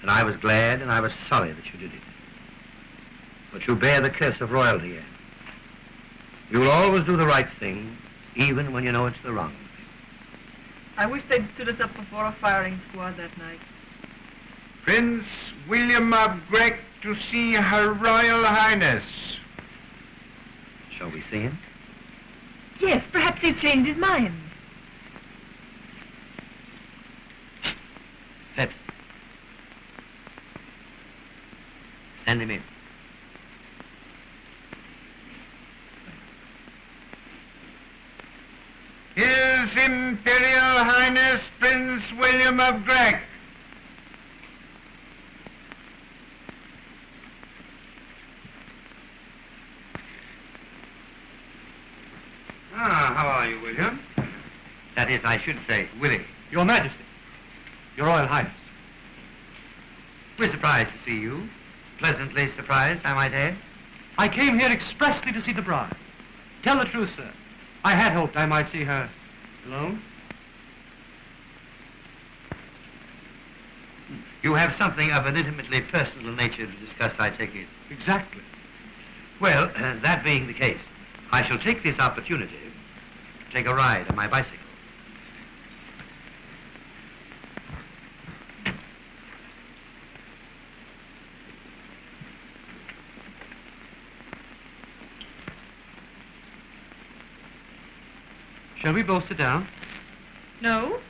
And I was glad and I was sorry that you did it. But you bear the curse of royalty, Anne. You will always do the right thing, even when you know it's the wrong thing. I wish they'd stood us up before a firing squad that night. Prince William of Grec to see Her Royal Highness. Shall we see him? Yes, perhaps he'd changed his mind. Phipps. Send him in. His Imperial Highness Prince William of Grec. Ah, how are you, William? That is, I should say, Willie. Your Majesty. Your Royal Highness. We're surprised to see you. Pleasantly surprised, I might add. I came here expressly to see the bride. Tell the truth, sir. I had hoped I might see her alone. You have something of an intimately personal nature to discuss, I take it. Exactly. Well, that being the case, I shall take this opportunity to take a ride on my bicycle. Shall we both sit down? No?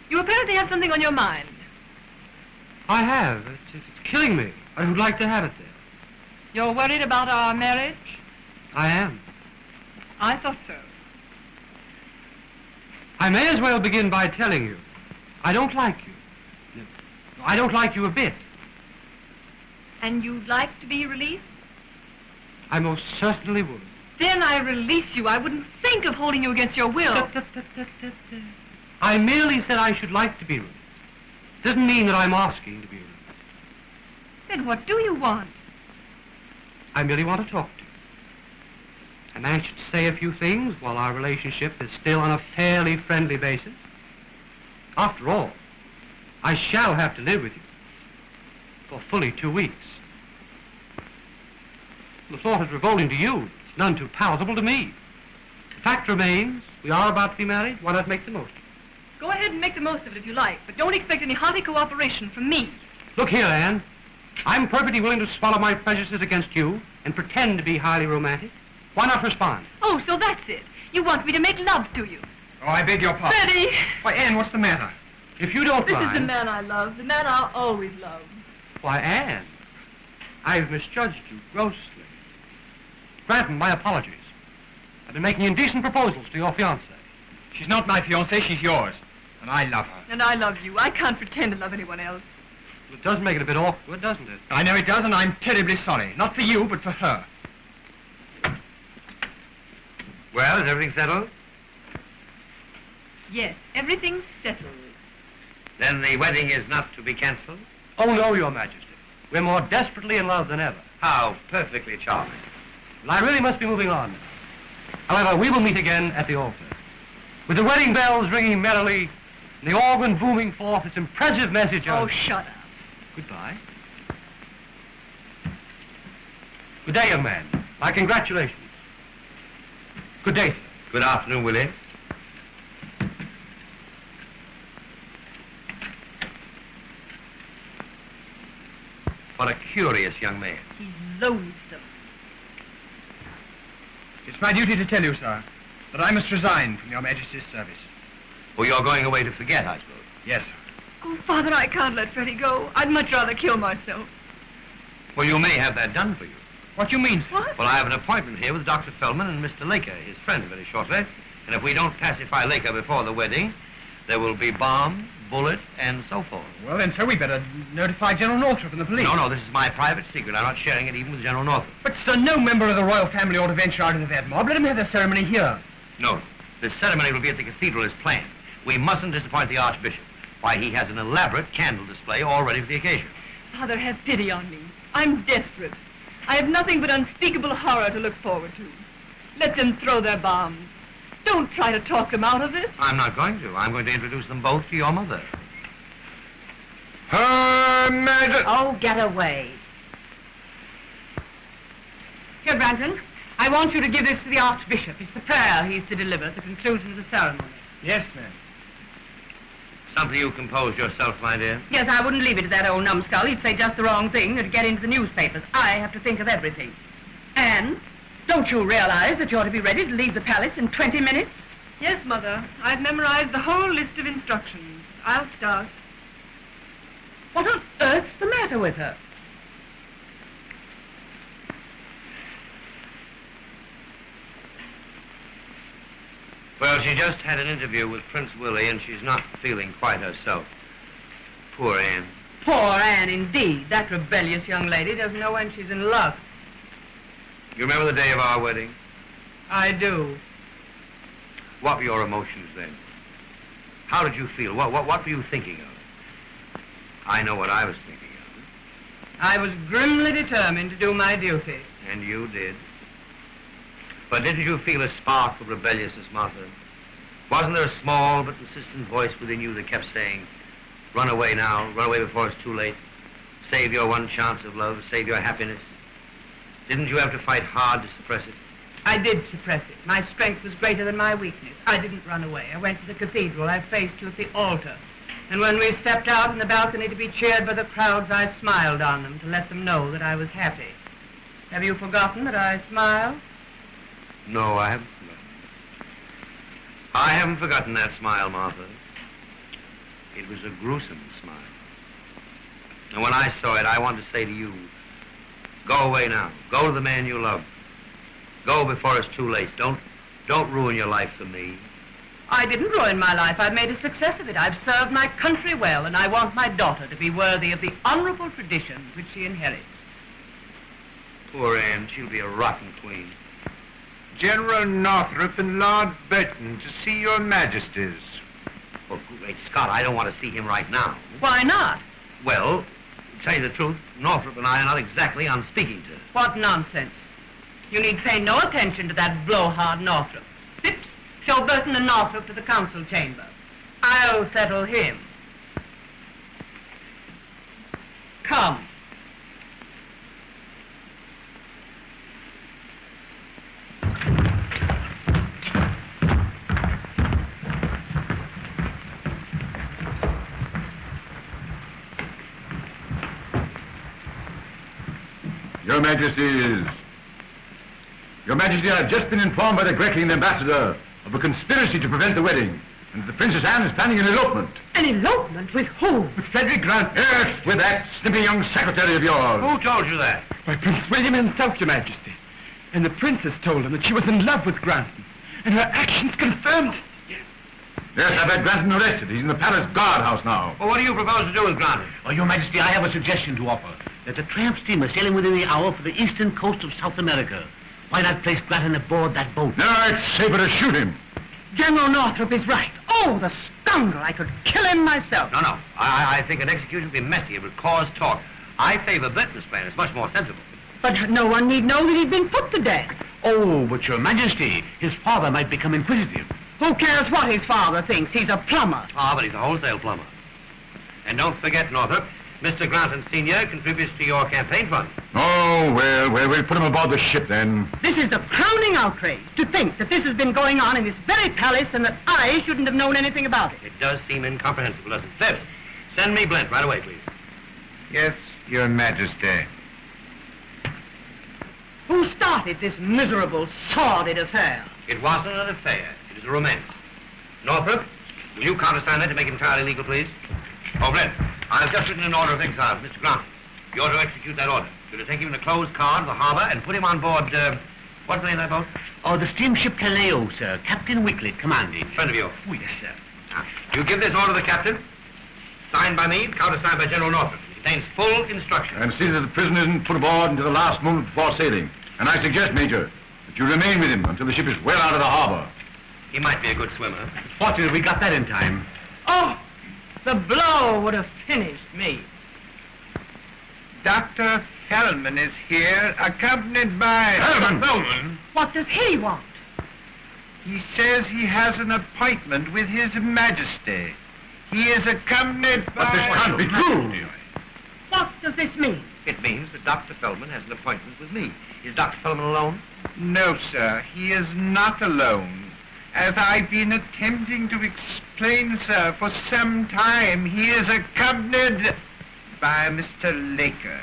You apparently have something on your mind. I have. It's killing me. I would like to have it there. You're worried about our marriage? I am. I thought so. I may as well begin by telling you, I don't like you. I don't like you a bit. And you'd like to be released? I most certainly would. Then I release you. I wouldn't think of holding you against your will. I merely said I should like to be released. Doesn't mean that I'm asking to be released. Then what do you want? I merely want to talk to you. And I should say a few things while our relationship is still on a fairly friendly basis. After all, I shall have to live with you for fully 2 weeks. The thought is revolting to you. It's none too palatable to me. The fact remains, we are about to be married. Why not make the most of it? Go ahead and make the most of it if you like, but don't expect any hearty cooperation from me. Look here, Anne. I'm perfectly willing to swallow my prejudices against you and pretend to be highly romantic. Why not respond? Oh, so that's it. You want me to make love to you. Oh, I beg your pardon. Freddie! Why, Anne, what's the matter? If you don't This mind... is the man I love, the man I'll always love. Why, Anne, I've misjudged you grossly. Granton, my apologies. I've been making indecent proposals to your fiancée. She's not my fiancée, she's yours. And I love her. And I love you. I can't pretend to love anyone else. Well, it does make it a bit awkward, doesn't it? I know it does, and I'm terribly sorry. Not for you, but for her. Well, is everything settled? Yes, everything's settled. Then the wedding is not to be cancelled? Oh, no, Your Majesty. We're more desperately in love than ever. How perfectly charming. Well, I really must be moving on. However, we will meet again at the altar. With the wedding bells ringing merrily, and the organ booming forth its impressive message of... Oh, shut up. Goodbye. Good day, young man. My congratulations. Good day, sir. Good afternoon, Willie. What a curious young man. He's loathsome. It's my duty to tell you, sir, that I must resign from Your Majesty's service. Well, you're going away to forget, I suppose. Yes, sir. Oh, Father, I can't let Freddie go. I'd much rather kill myself. Well, you may have that done for you. What do you mean, sir? What? Well, I have an appointment here with Dr. Feldman and Mr. Laker, his friend, very shortly. And if we don't pacify Laker before the wedding, there will be bomb, bullet, and so forth. Well, then, sir, we better notify General Northrop and the police. No, this is my private secret. I'm not sharing it even with General Northrop. But, sir, no member of the royal family ought to venture out into that mob. Let him have the ceremony here. No, the ceremony will be at the cathedral as planned. We mustn't disappoint the Archbishop. Why, he has an elaborate candle display all ready for the occasion. Father, have pity on me. I'm desperate. I have nothing but unspeakable horror to look forward to. Let them throw their bombs. Don't try to talk them out of it. I'm not going to. I'm going to introduce them both to your mother. Her Majesty... Oh, get away. Here, Brandon, I want you to give this to the Archbishop. It's the prayer he's to deliver at the conclusion of the ceremony. Yes, ma'am. Something you composed yourself, my dear. Yes, I wouldn't leave it to that old numbskull. He'd say just the wrong thing. It'd get into the newspapers. I have to think of everything. And don't you realize that you're to be ready to leave the palace in 20 minutes? Yes, Mother. I've memorized the whole list of instructions. I'll start. What on earth's the matter with her? Well, she just had an interview with Prince Willie, and she's not feeling quite herself. Poor Anne. Poor Anne, indeed. That rebellious young lady doesn't know when she's in love. You remember the day of our wedding? I do. What were your emotions then? How did you feel? What were you thinking of? I know what I was thinking of. I was grimly determined to do my duty. And you did. But didn't you feel a spark of rebelliousness, Martha? Wasn't there a small but insistent voice within you that kept saying, run away now, run away before it's too late, save your one chance of love, save your happiness? Didn't you have to fight hard to suppress it? I did suppress it. My strength was greater than my weakness. I didn't run away. I went to the cathedral. I faced you at the altar. And when we stepped out on the balcony to be cheered by the crowds, I smiled on them to let them know that I was happy. Have you forgotten that I smiled? No, I haven't forgotten. I haven't forgotten that smile, Martha. It was a gruesome smile. And when I saw it, I wanted to say to you, go away now. Go to the man you love. Go before it's too late. Don't ruin your life for me. I didn't ruin my life. I've made a success of it. I've served my country well, and I want my daughter to be worthy of the honorable tradition which she inherits. Poor Anne, she'll be a rotten queen. General Northrop and Lord Burton to see your majesties. Oh, great Scott, I don't want to see him right now. Why not? Well, to tell you the truth, Northrop and I are not exactly on speaking terms. What nonsense. You need pay no attention to that blowhard Northrop. Phipps, show Burton and Northrop to the council chamber. I'll settle him. Come. Your Majesty, I have just been informed by the Greckian ambassador of a conspiracy to prevent the wedding, and the Princess Anne is planning an elopement. An elopement? With who? With Frederick Grant. Yes, with that snippy young secretary of yours. Who told you that? By Prince William himself, Your Majesty. And the princess told him that she was in love with Granton, and her actions confirmed it. Yes, I've had Granton arrested. He's in the palace guardhouse now. Well, what do you propose to do with Granton? Oh, Your Majesty, I have a suggestion to offer. There's a tramp steamer sailing within the hour for the eastern coast of South America. Why not place Granton aboard that boat? No, it's safer to shoot him. General Northrop is right. Oh, the scoundrel. I could kill him myself. No. I think an execution would be messy. It would cause talk. I favor Benton's plan. It's much more sensible. But no one need know that he'd been put to death. Oh, but Your Majesty, his father might become inquisitive. Who cares what his father thinks? He's a plumber. Ah, but he's a wholesale plumber. And don't forget, Northrop, Mr. Granton Sr. contributes to your campaign fund. Oh, well, we'll put him aboard the ship then. This is the crowning outrage, to think that this has been going on in this very palace and that I shouldn't have known anything about it. It does seem incomprehensible, doesn't it? Phipps, send me Blint right away, please. Yes, Your Majesty. Who started this miserable, sordid affair? It wasn't an affair. It was a romance. Northrop, will you countersign that to make it entirely legal, please? Oh, Blint, I've just written an order of exile for Mr. Grant. You're to execute that order. You're to take him in a closed car to the harbor and put him on board, what's the name of that boat? Oh, the steamship Caleo, sir. Captain Wicklet commanding. Friend of yours. Oh, yes, sir. Now, you give this order to the captain, signed by me, countersigned by General Northrop. It contains full instructions. And see that the prisoner isn't put aboard until the last moment before sailing. And I suggest, Major, that you remain with him until the ship is well out of the harbor. He might be a good swimmer. Fortunately, we got that in time. Oh, the blow would have finished me. Dr. Fellman is here, accompanied by... Fellman? What does he want? He says he has an appointment with His Majesty. He is accompanied by... But this can't be true. What does this mean? It means that Dr. Feldman has an appointment with me. Is Dr. Feldman alone? No, sir, he is not alone. As I've been attempting to explain, sir, for some time, he is accompanied by Mr. Laker.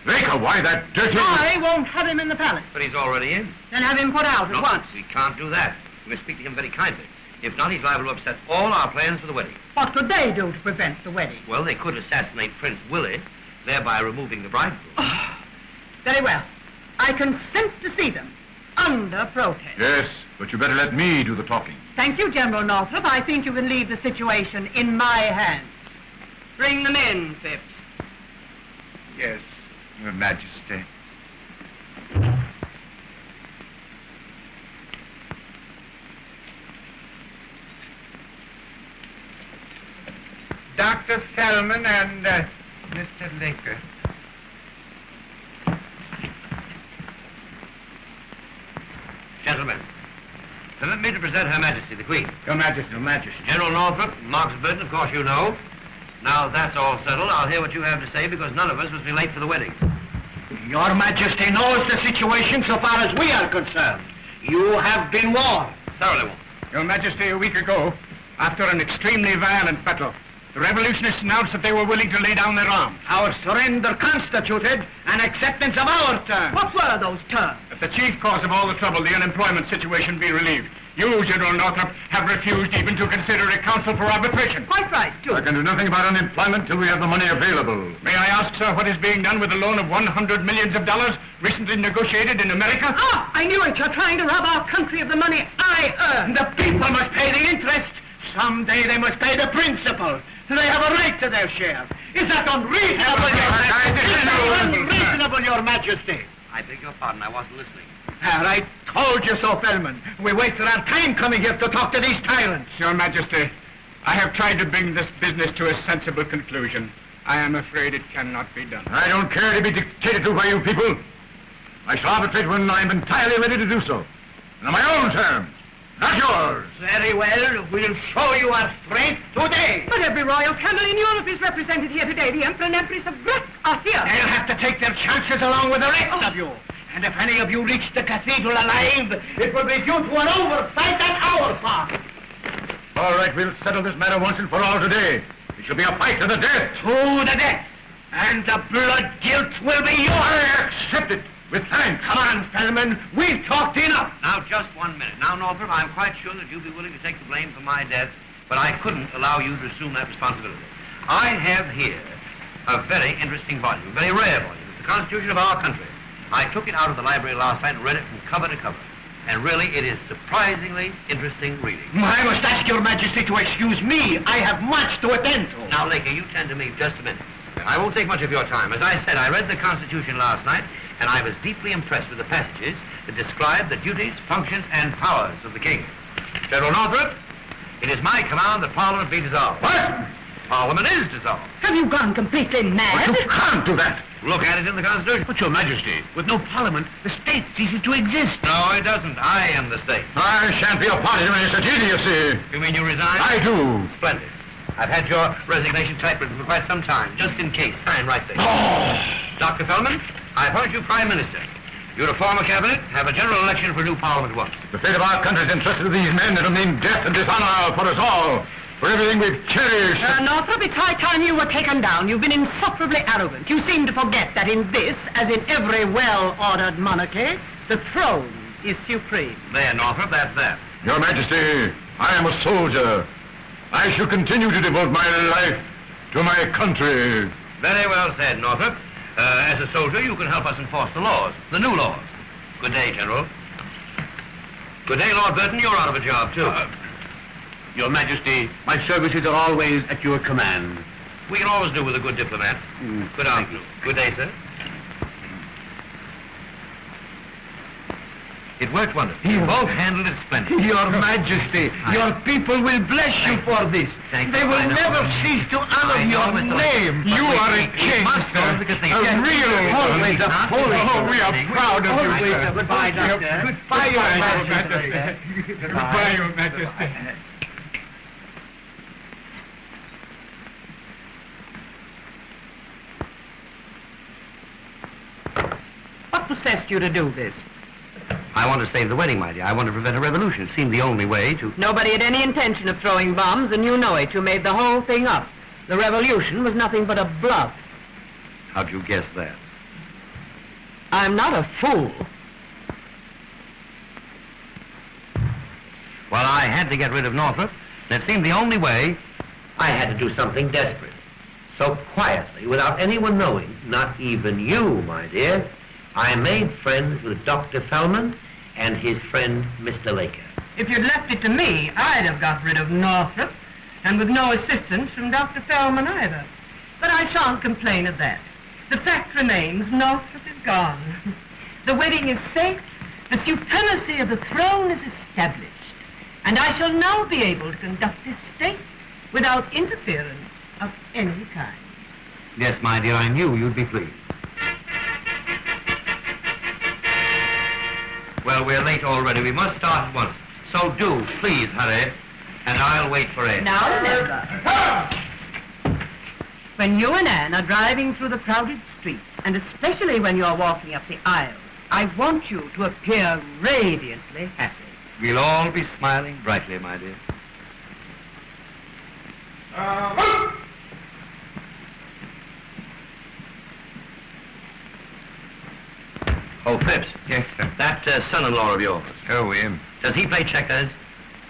Laker, why that dirty... I won't have him in the palace. But he's already in. Then have him put out at once. We can't do that. We must speak to him very kindly. If not, he's liable to upset all our plans for the wedding. What could they do to prevent the wedding? Well, they could assassinate Prince Willie, thereby removing the bridegroom. Very well. I consent to see them, under protest. Yes, But you better let me do the talking. Thank you, General Northrop. I think you can leave the situation in my hands. Bring them in, Phipps. Yes, Your Majesty. Dr. Fellman and Mr. Laker. Gentlemen, permit me to present Her Majesty, the Queen. Your Majesty, Your Majesty. General Northrop, Marks Burton, of course you know. Now that's all settled, I'll hear what you have to say because none of us must be late for the wedding. Your Majesty knows the situation so far as we are concerned. You have been warned. Thoroughly warned. Your Majesty, a week ago, after an extremely violent battle, the revolutionists announced that they were willing to lay down their arms. Our surrender constituted an acceptance of our terms. What were those terms? If the chief cause of all the trouble, the unemployment situation, be relieved, you, General Northrop, have refused even to consider a council for arbitration. Quite right, too. I can do nothing about unemployment till we have the money available. May I ask, sir, what is being done with the loan of $100 million recently negotiated in America? Ah, I knew it. You're trying to rob our country of the money I earned. The people must pay the interest. Someday they must pay the principal. They have a right to their share. Is that unreasonable, Your Majesty? Is that unreasonable, Your Majesty? I beg your pardon, I wasn't listening. I told you so, Fellman. We wasted our time coming here to talk to these tyrants. Your Majesty, I have tried to bring this business to a sensible conclusion. I am afraid it cannot be done. I don't care to be dictated to by you people. I shall arbitrate when I'm entirely ready to do so. And on my own terms, not yours. Very well. We'll show you our strength today. But every royal family in Europe is represented here today. The Emperor and Empress of Greece are here. They'll have to take their chances along with the rest of you. And if any of you reach the cathedral alive, it will be due to an oversight on our part. All right, we'll settle this matter once and for all today. It shall be a fight to the death. To the death. And the blood guilt will be yours. I accept it with thanks. Come on, Fellman. We've talked enough. Now, just 1 minute. Now, Northrop, I'm quite sure that you'd be willing to take the blame for my death, but I couldn't allow you to assume that responsibility. I have here a very interesting volume, a very rare volume. It's the Constitution of our country. I took it out of the library last night and read it from cover to cover. And really, it is surprisingly interesting reading. I must ask Your Majesty to excuse me. I have much to attend to. Now, Laker, you tend to me just a minute. I won't take much of your time. As I said, I read the Constitution last night, and I was deeply impressed with the passages that describe the duties, functions, and powers of the king. General Northrop, it is my command that Parliament be dissolved. What? Parliament is dissolved. Have you gone completely mad? But you can't do that. Look at it in the Constitution. But, Your Majesty, with no Parliament, the state ceases to exist. No, it doesn't. I am the state. I shan't be a party to any such idiocy. You mean you resign? I do. Splendid. I've had your resignation typewritten for quite some time, just in case. Sign right there. Dr. Fellman, I appoint you Prime Minister. You to form a cabinet, have a general election for a new Parliament once. The fate of our country is entrusted to these men. It'll mean death and dishonor for us all. For everything we've cherished. Northrop, it's high time you were taken down. You've been insufferably arrogant. You seem to forget that in this, as in every well-ordered monarchy, the throne is supreme. There, Northrop, that's that. Your Majesty, I am a soldier. I shall continue to devote my life to my country. Very well said, Northrop. As a soldier, you can help us enforce the laws, the new laws. Good day, General. Good day, Lord Burton. You're out of a job, too. Your Majesty, my services are always at your command. We can always do with a good diplomat. Good afternoon. Good day, sir. It worked wonderfully. You both handled it splendidly. Your Majesty, your people will bless you for this. Thank They you. will I know. never cease to honor I know, your Mr. name. But You we- are a we king, must go sir. because they- A Yes, real always one. a holy Oh, we are proud of you, Always sir. a goodbye, Doctor. Goodbye, Your Majesty. Goodbye, Your Majesty. What possessed you to do this? I want to save the wedding, my dear. I want to prevent a revolution. It seemed the only way to... Nobody had any intention of throwing bombs, and you know it. You made the whole thing up. The revolution was nothing but a bluff. How'd you guess that? I'm not a fool. Well, I had to get rid of Northrop. And it seemed the only way. I had to do something desperate. So quietly, without anyone knowing, not even you, my dear, I made friends with Dr. Fellman and his friend, Mr. Laker. If you'd left it to me, I'd have got rid of Northrop, and with no assistance from Dr. Feldman either. But I shan't complain of that. The fact remains, Northrop is gone. The wedding is safe, the supremacy of the throne is established, and I shall now be able to conduct this state without interference of any kind. Yes, my dear, I knew you'd be pleased. Well, we're late already. We must start at once. So do, please, hurry, and I'll wait for Ed. Now remember, when you and Anne are driving through the crowded streets, and especially when you're walking up the aisle, I want you to appear radiantly happy. We'll all be smiling brightly, my dear. Oh, Phipps. Yes, sir. That son-in-law of yours. Oh, him. Does he play checkers?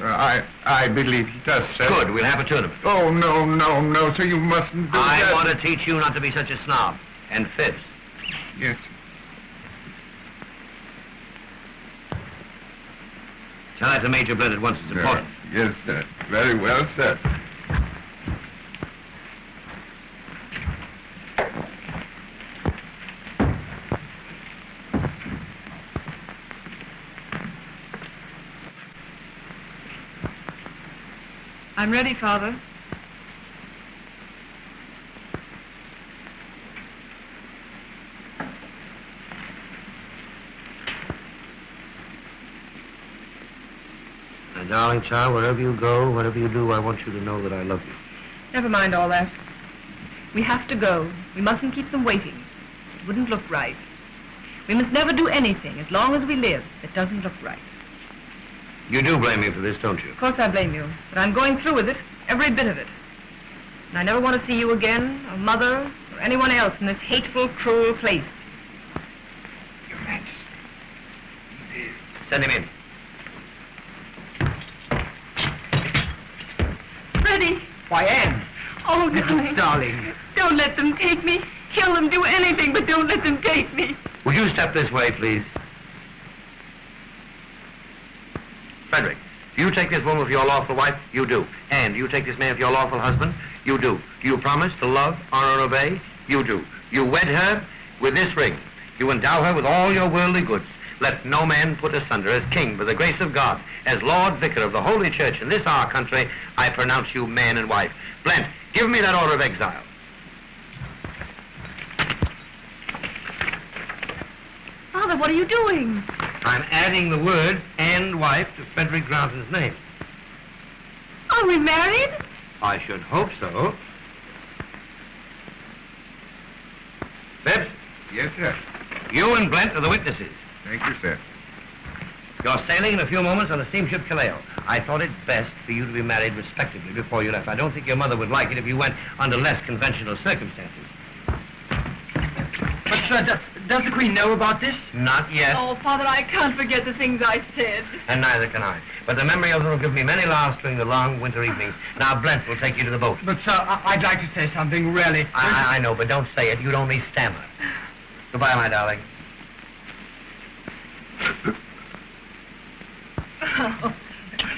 I believe he does, sir. Good, we'll have a tournament. Oh, no, sir, you mustn't do I that. want to teach you not to be such a snob. And Phipps. Yes, Tell that to Major Blend at once. It's important. Yes, sir. Very well, sir. I'm ready, Father. My darling child, wherever you go, whatever you do, I want you to know that I love you. Never mind all that. We have to go. We mustn't keep them waiting. It wouldn't look right. We must never do anything, as long as we live, that doesn't look right. You do blame me for this, don't you? Of course I blame you, but I'm going through with it, every bit of it. And I never want to see you again, or Mother, or anyone else in this hateful, cruel place. Your Majesty. Send him in. Freddie! Why, Anne. Oh, darling. Darling. Don't let them take me. Kill them, do anything, but don't let them take me. Would you step this way, please? Frederick, do you take this woman for your lawful wife? You do. And do you take this man for your lawful husband? You do. Do you promise to love, honor, and obey? You do. You wed her with this ring. You endow her with all your worldly goods. Let no man put asunder. As king, by the grace of God, as Lord Vicar of the Holy Church in this our country, I pronounce you man and wife. Blent, give me that order of exile. Father, what are you doing? I'm adding the word and wife to Frederick Granton's name. Are we married? I should hope so. Phipps, Yes, sir. you and Blent are the witnesses. Thank you, sir. You're sailing in a few moments on the steamship Callao. I thought it best for you to be married respectably before you left. I don't think your mother would like it if you went under less conventional circumstances. But, sir, does the Queen know about this? Not yet, Oh, Father, I can't forget the things I said. and neither can I. But the memory of them will give me many laughs during the long winter evenings. Now, Blent will take you to the boat. But, sir, I'd like to say something, really. I know, but don't say it. You'd only stammer. Goodbye, my darling.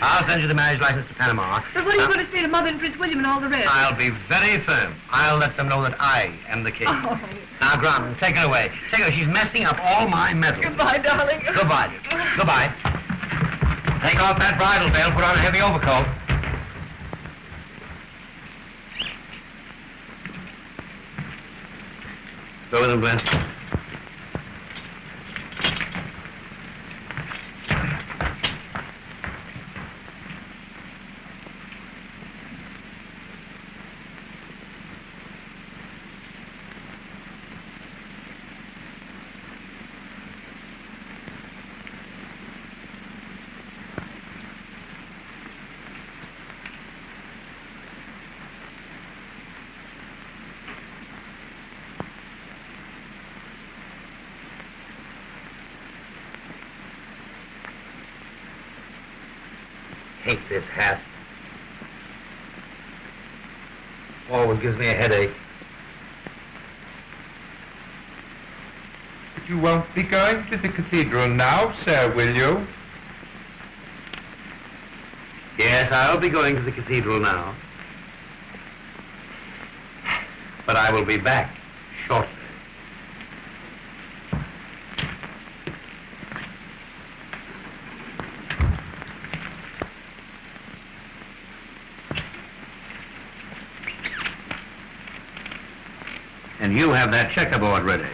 I'll send you the marriage license to Panama. But what are you going to say to Mother and Prince William and all the rest? I'll be very firm. I'll let them know that I am the king. Oh. Now, Granton, take her away. Take her. She's messing up all my medals. Goodbye, darling. Goodbye. Goodbye. Take off that bridle veil. Put on a heavy overcoat. Go with him, Blent. Hate this hat. Always gives me a headache. But you won't be going to the cathedral now, sir, will you? Yes, I'll be going to the cathedral now. But I will be back shortly. And you have that checkerboard ready.